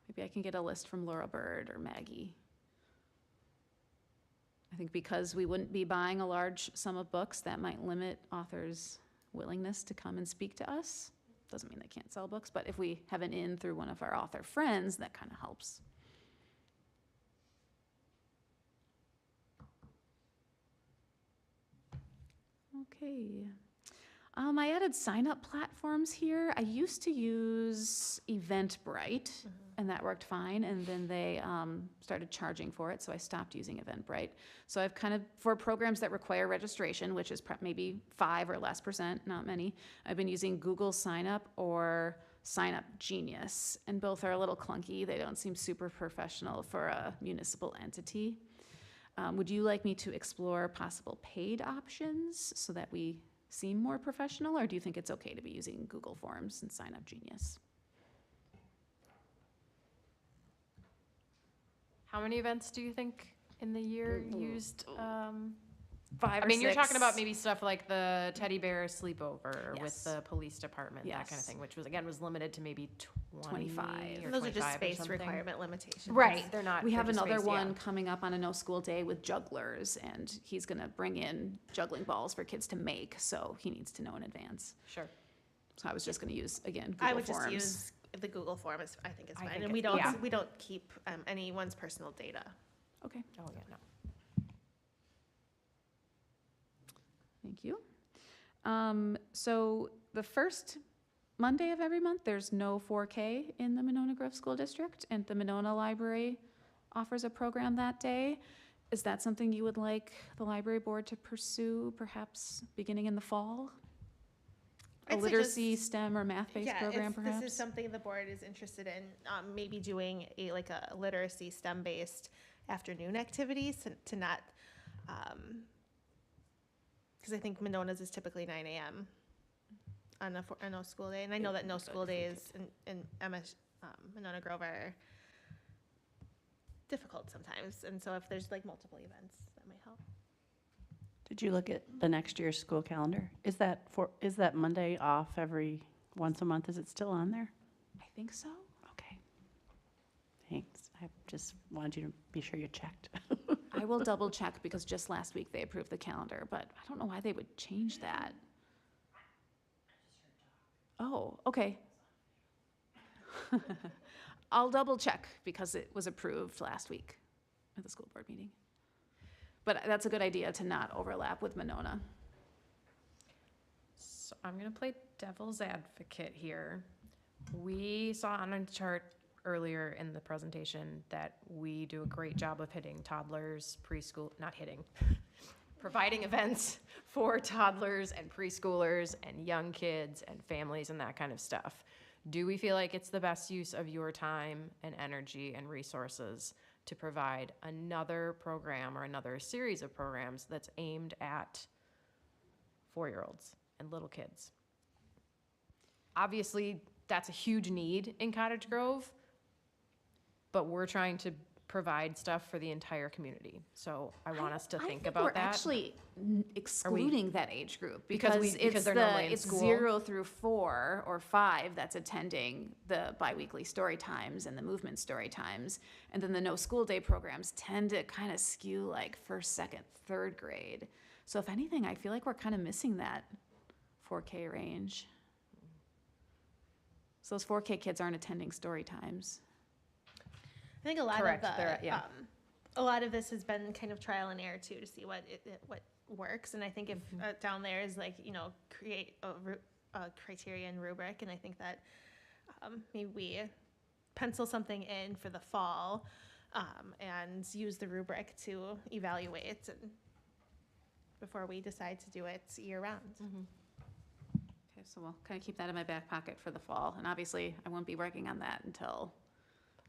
Maybe I can get a list from Laura Bird or Maggie. I think because we wouldn't be buying a large sum of books, that might limit authors' willingness to come and speak to us. Doesn't mean they can't sell books, but if we have an in through one of our author friends, that kind of helps. Okay. I added sign-up platforms here. I used to use Eventbrite, and that worked fine, and then they started charging for it, so I stopped using Eventbrite. So I've kind of, for programs that require registration, which is maybe 5 or less %, not many, I've been using Google Sign-up or Sign Up Genius, and both are a little clunky. They don't seem super professional for a municipal entity. Would you like me to explore possible paid options so that we seem more professional, or do you think it's okay to be using Google Forms and Sign Up Genius? How many events do you think in the year used? 5 or I mean, you're 6. talking about maybe stuff like the teddy bear sleepover with Yes. the police department, that kind of Yes. thing, which was, again, was limited to maybe 25. or Those are just 25 or space something. requirement limitations. Right. They're not. We they're have just another space, yeah. one coming up on a no-school day with jugglers, and he's going to bring in juggling balls for kids to make, so he needs to know in advance. Sure. So I was just going to use, again, Google I would Forms. just use the Google form. I think it's I fine, think and we it's- yeah. don't keep anyone's personal data. Okay, Oh, yeah, no. thank you. So the first Monday of every month, there's no 4K in the Monona Grove School District, and the Monona Library offers a program that day. Is that something you would like the library board to pursue, perhaps beginning in the fall? A I'd literacy, suggest- STEM, or math-based Yeah, program, if perhaps? this is something the board is interested in, maybe doing a literacy STEM-based afternoon activities to not, because I think Monona's is typically 9 a.m. on a no school day, and I know that no school days in Monona Grove are difficult sometimes, and so if there's like multiple events, that might help. Did you look at the next year's school calendar? Is that Monday off every once a month? Is it still on there? I think so. Okay. Thanks. I just wanted you to be sure you checked. I will double check because just last week they approved the calendar, but I don't know why they would change that. Oh, okay. I'll double check because it was approved last week at the school board meeting. But that's a good idea to not overlap with Monona. So I'm gonna play devil's advocate here. We saw on a chart earlier in the presentation that we do a great job of hitting toddlers, preschool, not hitting, providing events for toddlers and preschoolers and young kids and families and that kind of stuff. Do we feel like it's the best use of your time and energy and resources to provide another program or another series of programs that's aimed at 4-year-olds and little kids? Obviously, that's a huge need in Cottage Grove, but we're trying to provide stuff for the entire community. So I want us to think about we're that. actually excluding that age group Because because because they're normally in it's school? 0 through 4 or 5 that's attending the biweekly story times and the movement story times, and then the no school day programs tend to kind of skew like 1st, 2nd, 3rd grade. So if anything, I feel like we're kind of missing that 4K range. So those 4K kids aren't attending story times. I think a lot Correct, of they're- yeah. a lot of this has been kind of trial and error too, to see what works. And I think if down there is like, create a criterion rubric, and I think that maybe we pencil something in for the fall and use the rubric to evaluate and before we decide to do it year round. Okay, so we'll kind of keep that in my back pocket for the fall. And obviously, I won't be working on that until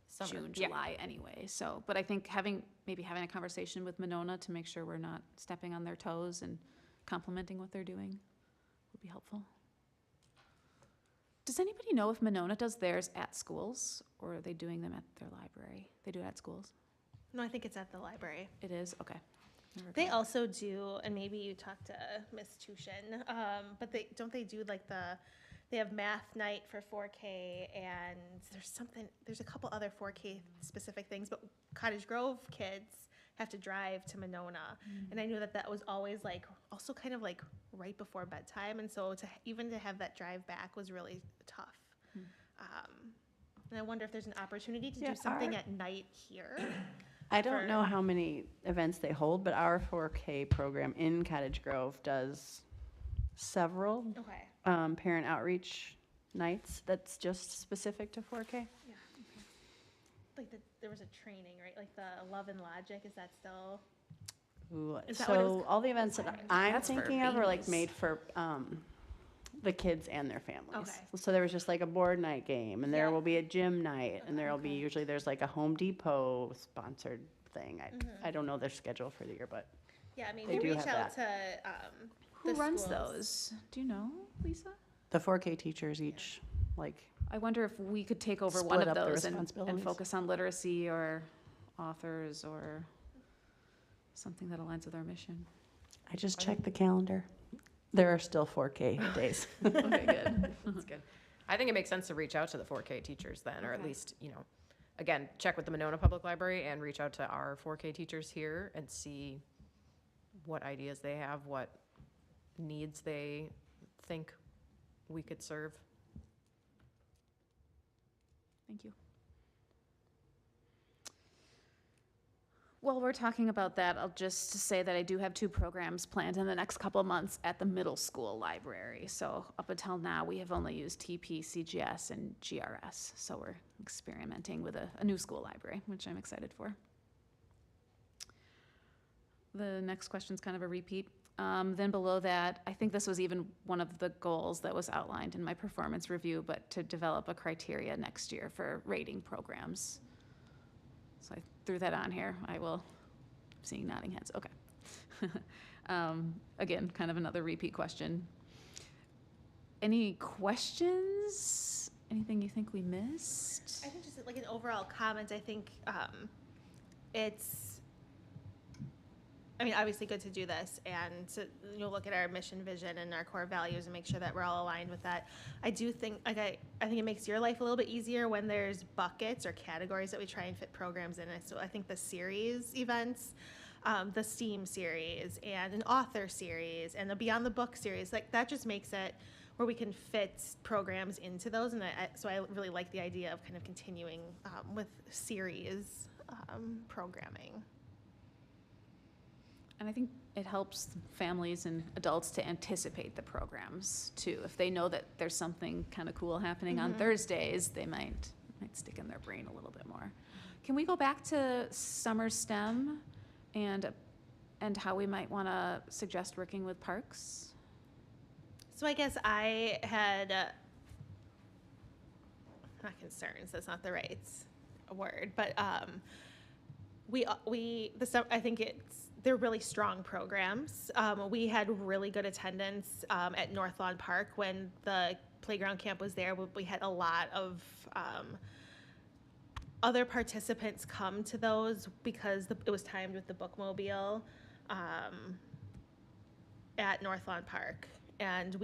Summer. June, Yeah. July anyway. So, but I think maybe having a conversation with Monona to make sure we're not stepping on their toes and complimenting what they're doing would be helpful. Does anybody know if Monona does theirs at schools, or are they doing them at their library? They do it at schools? No, I think it's at the library. It is? Okay. They also do, and maybe you talked to Miss Tushin, but they do like they have math night for 4K, and there's a couple other 4K specific things, but Cottage Grove kids have to drive to Monona, and I knew that was always like, also kind of like right before bedtime, and so even to have that drive back was really tough. And I wonder if there's an opportunity to Yeah, do something at night here. I don't for- know how many events they hold, but our 4K program in Cottage Grove does several Okay. parent outreach nights that's just specific to 4K. Like there was a training, right? Like the Love and Logic, is that still? Ooh, Is that what it was so all the events that called? I'm That's for thinking of are like babies. made for the kids and their families. Okay. So there was just like a board night game, and there Yeah. will be a gym night, and there'll be, Okay. usually there's like a Home Depot sponsored thing. Mhm. I don't know their schedule for the year, but Yeah, I mean, They we do reach have out to Who the runs schools. those? Do you know, Lisa? the 4K teachers each, like, I wonder if we could take over one Split of up the those and responsibilities. focus on literacy or authors or something that aligns with our mission. I just checked the calendar. There are still 4K days. Okay, good. That's good. I think it makes sense to reach out to the 4K teachers then, or at Okay. least, again, check with the Monona Public Library and reach out to our 4K teachers here and see what ideas they have, what needs they think we could serve. Thank you. While we're talking about that, I'll just say that I do have 2 programs planned in the next couple of months at the middle school library. So up until now, we have only used TP, CGS, and GRS. So we're experimenting with a new school library, which I'm excited for. The next question's kind of a repeat. Then below that, I think this was even one of the goals that was outlined in my performance review, but to develop a criteria next year for rating programs. So I threw that on here. Seeing nodding heads, okay. Again, kind of another repeat question. Any questions? Anything you think we missed? I think just like an overall comment, I think obviously good to do this and to look at our mission, vision, and our core values and make sure that we're all aligned with that. I do think, I think it makes your life a little bit easier when there's buckets or categories that we try and fit programs in. So I think the series events, the STEAM series and an author series and the Beyond the Book series, like that just makes it where we can fit programs into those. And so I really like the idea of kind of continuing with series programming. And I think it helps families and adults to anticipate the programs too. If they know that there's something kind of cool happening on Thursdays, they might stick in their brain a little bit more. Can we go back to summer STEM and how we might want to suggest working with parks? So I guess I had, not concerns, that's not the right word, but I think they're really strong programs. We had really good attendance at North Lawn Park when the playground camp was there. We had a lot of other participants come to those because it was timed with the bookmobile at North Lawn Park. And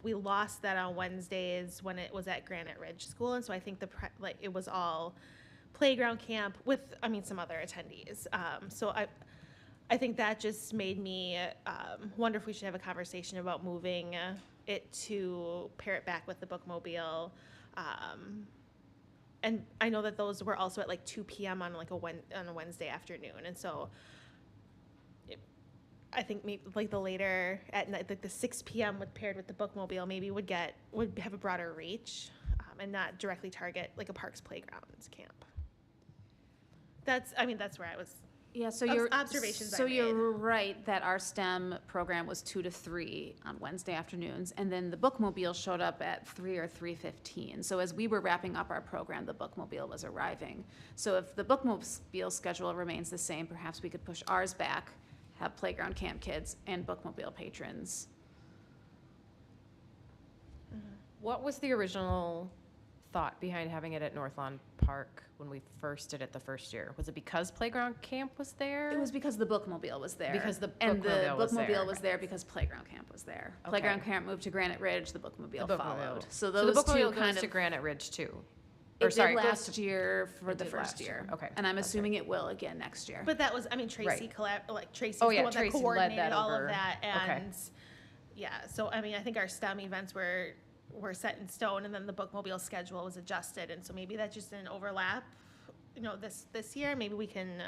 we lost that on Wednesdays when it was at Granite Ridge School. And so I think it was all playground camp with, some other attendees. So I think that just made me wonder if we should have a conversation about moving it to pair it back with the bookmobile. And I know that those were also at like 2 p.m. on a Wednesday afternoon. And so I think maybe like the later at night, like the 6 p.m. paired with the bookmobile maybe would have a broader reach and not directly target like a parks playgrounds camp. That's where I was. Yeah, so you're observations I So made. you're right that our STEM program was 2 to 3 on Wednesday afternoons, and then the bookmobile showed up at 3 or 3:15. So as we were wrapping up our program, the bookmobile was arriving. So if the bookmobile schedule remains the same, perhaps we could push ours back, have playground camp kids and bookmobile patrons. What was the original thought behind having it at North Lawn Park when we first did it the first year? Was it because playground camp was there? It was because the bookmobile was there. Because the And the bookmobile was there. bookmobile was there because playground camp was there. Okay. Playground camp moved to Granite Ridge, the bookmobile The bookmobile. followed. So So the those two bookmobile kind goes to of, Granite Ridge too. it Or sorry, did it goes last to- year for it the did first last year. year. Okay, And I'm that's assuming it will again next year. But that was, I mean, Tracy Right. Tracy's Oh, the yeah, one that Tracy led coordinated that all over. of that, Okay. and, yeah, so, I mean, I think our STEM events were set in stone, and then the bookmobile schedule was adjusted, and so maybe that just didn't overlap, this year, maybe we can,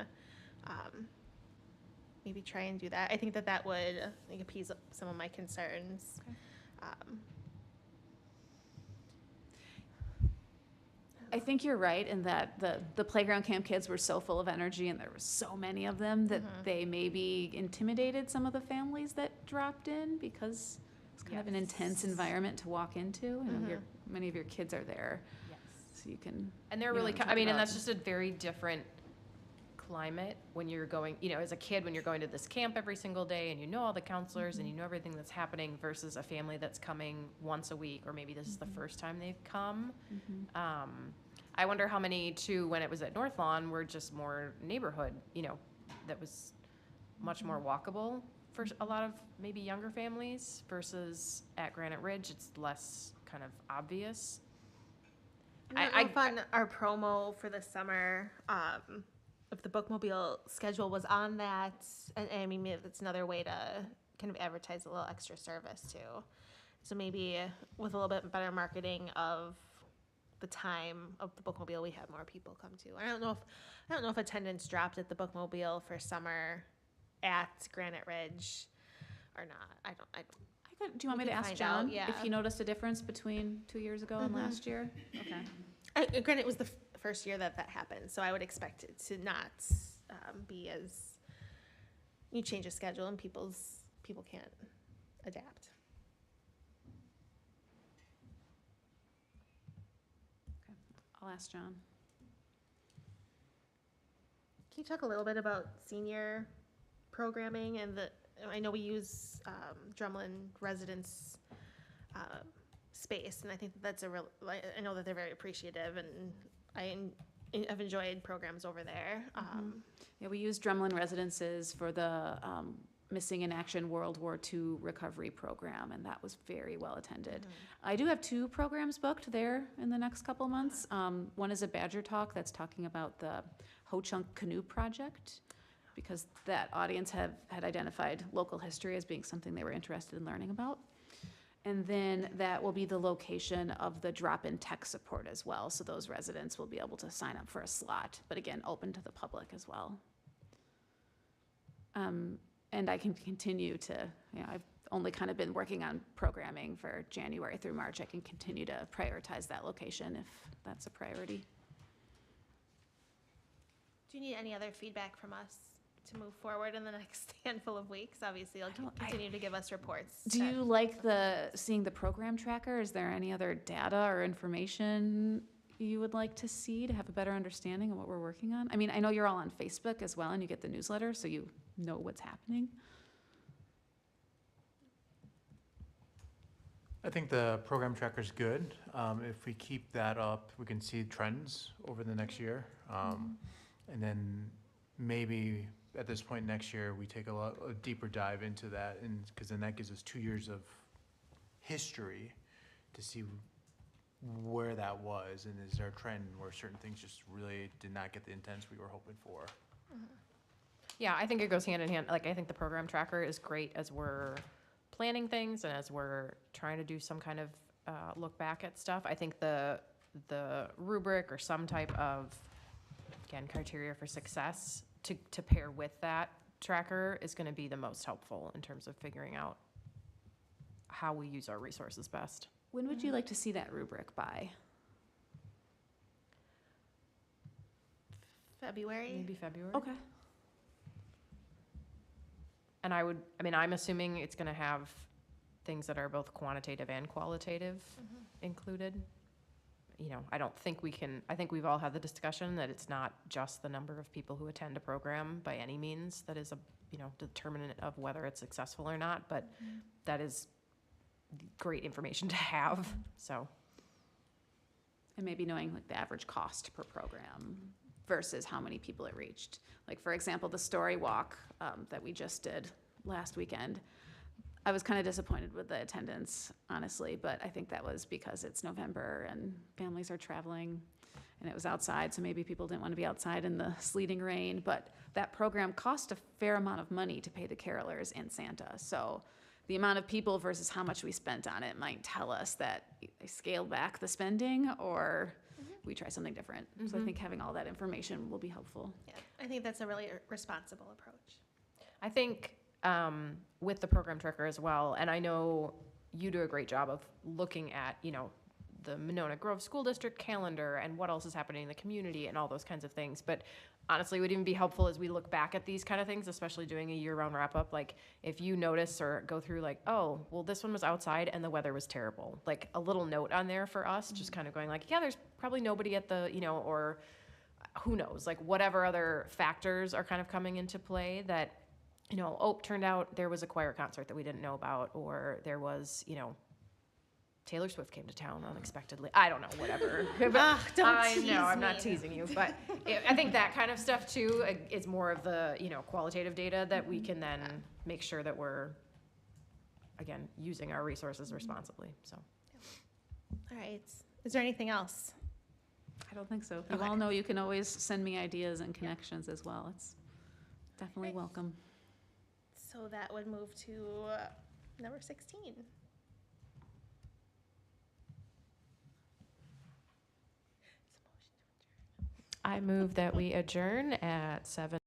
maybe try and do that. I think that would, like, appease some of my concerns. Okay. Um, I think you're right in that the playground camp kids were so full of energy and there were so many of them that they maybe intimidated some of the families that dropped in because it's kind of an intense Yes. environment to walk into. And many of your kids are there, Yes. so you can. And they're you know, really, talk I mean, and about- that's just a very different climate when you're going, as a kid, when you're going to this camp every single day and you know all the counselors and you know everything that's happening versus a family that's coming once a week, or maybe this is the first time they've come. I wonder how many too, when it was at North Lawn, were just more neighborhood, that was much more walkable for a lot of maybe younger families versus at Granite Ridge, it's less kind of obvious. I don't know if on our promo for the summer, if the bookmobile schedule was on that, and I mean, maybe that's another way to kind of advertise a little extra service too. So maybe with a little bit better marketing of the time of the bookmobile, we have more people come to. I don't know if attendance dropped at the bookmobile for summer at Granite Ridge or not. Do you want We me to can ask find John out, yeah. if he noticed a difference between 2 years ago and last year? Okay. Granted, it was the first year that happened, so I would expect it to not be as, you change a schedule and people can't adapt. I'll ask John. Can you talk a little bit about senior programming and I know we use Drumlin residence space, and I think that's I know that they're very appreciative, and I've enjoyed programs over there. Yeah, we use Drumlin Residences for the Missing in Action World War II Recovery Program, and that was very well attended. I do have 2 programs booked there in the next couple months. One is a Badger Talk that's talking about the Ho Chunk Canoe Project, because that audience had identified local history as being something they were interested in learning about. And then that will be the location of the drop-in tech support as well, so those residents will be able to sign up for a slot, but again, open to the public as well. And I can continue to, I've only kind of been working on programming for January through March. I can continue to prioritize that location if that's a priority. Do you need any other feedback from us to move forward in the next handful of weeks? Obviously, you'll continue to give us reports. Do you like seeing the program tracker? Is there any other data or information you would like to see to have a better understanding of what we're working on? I mean, I know you're all on Facebook as well and you get the newsletter, so you know what's happening. I think the program tracker's good. If we keep that up, we can see trends over the next year. And then maybe at this point next year, we take a deeper dive into that, and because then that gives us 2 years of history to see where that was, and is there a trend where certain things just really did not get the intents we were hoping for. Yeah, I think it goes hand in hand. Like, I think the program tracker is great as we're planning things and as we're trying to do some kind of look back at stuff. I think the rubric or some type of, again, criteria for success to pair with that tracker is going to be the most helpful in terms of figuring out how we use our resources best. When would you like to see that rubric by? February? Maybe February. Okay. And I'm assuming it's going to have things that are both quantitative and qualitative included. I don't think I think we've all had the discussion that it's not just the number of people who attend a program by any means that is a, determinant of whether it's successful or not, but that is great information to have, so. And maybe knowing like the average cost per program versus how many people it reached. Like, for example, the story walk that we just did last weekend, I was kind of disappointed with the attendance, honestly, but I think that was because it's November and families are traveling and it was outside, so maybe people didn't want to be outside in the sleeting rain, but that program cost a fair amount of money to pay the carolers and Santa. So the amount of people versus how much we spent on it might tell us that they scaled back the spending or we try something different. So I think having all that information will be helpful. Yeah, I think that's a really responsible approach. I think with the program tracker as well, and I know you do a great job of looking at, you know, the Monona Grove School District calendar and what else is happening in the community and all those kinds of things. But honestly, it would even be helpful as we look back at these kind of things, especially doing a year-round wrap-up. Like, if you notice or go through like, oh, well, this one was outside and the weather was terrible. Like, a little note on there for us, just kind of going like, yeah, there's probably nobody at the, you know, or who knows, like whatever other factors are kind of coming into play that, you know, oh, turned out there was a choir concert that we didn't know about, or there was, you know, Taylor Swift came to town unexpectedly. I don't know, whatever. But Don't I tease know, I'm not me. teasing you, but I think that kind of stuff too is more of the, you know, qualitative data that we can then make sure that we're, again, using our resources responsibly, so. All right, is there anything else? I don't think so. You Okay. all know you can always send me ideas and connections as well. It's definitely Great. welcome. So that would move to number 16. I move that we adjourn at 7.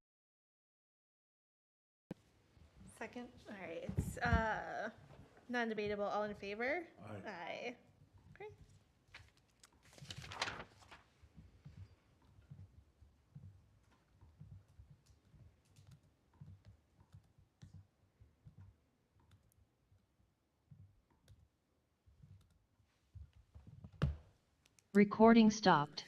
Second? All right, it's non-debatable. All in favor? Aye. Great. Recording stopped.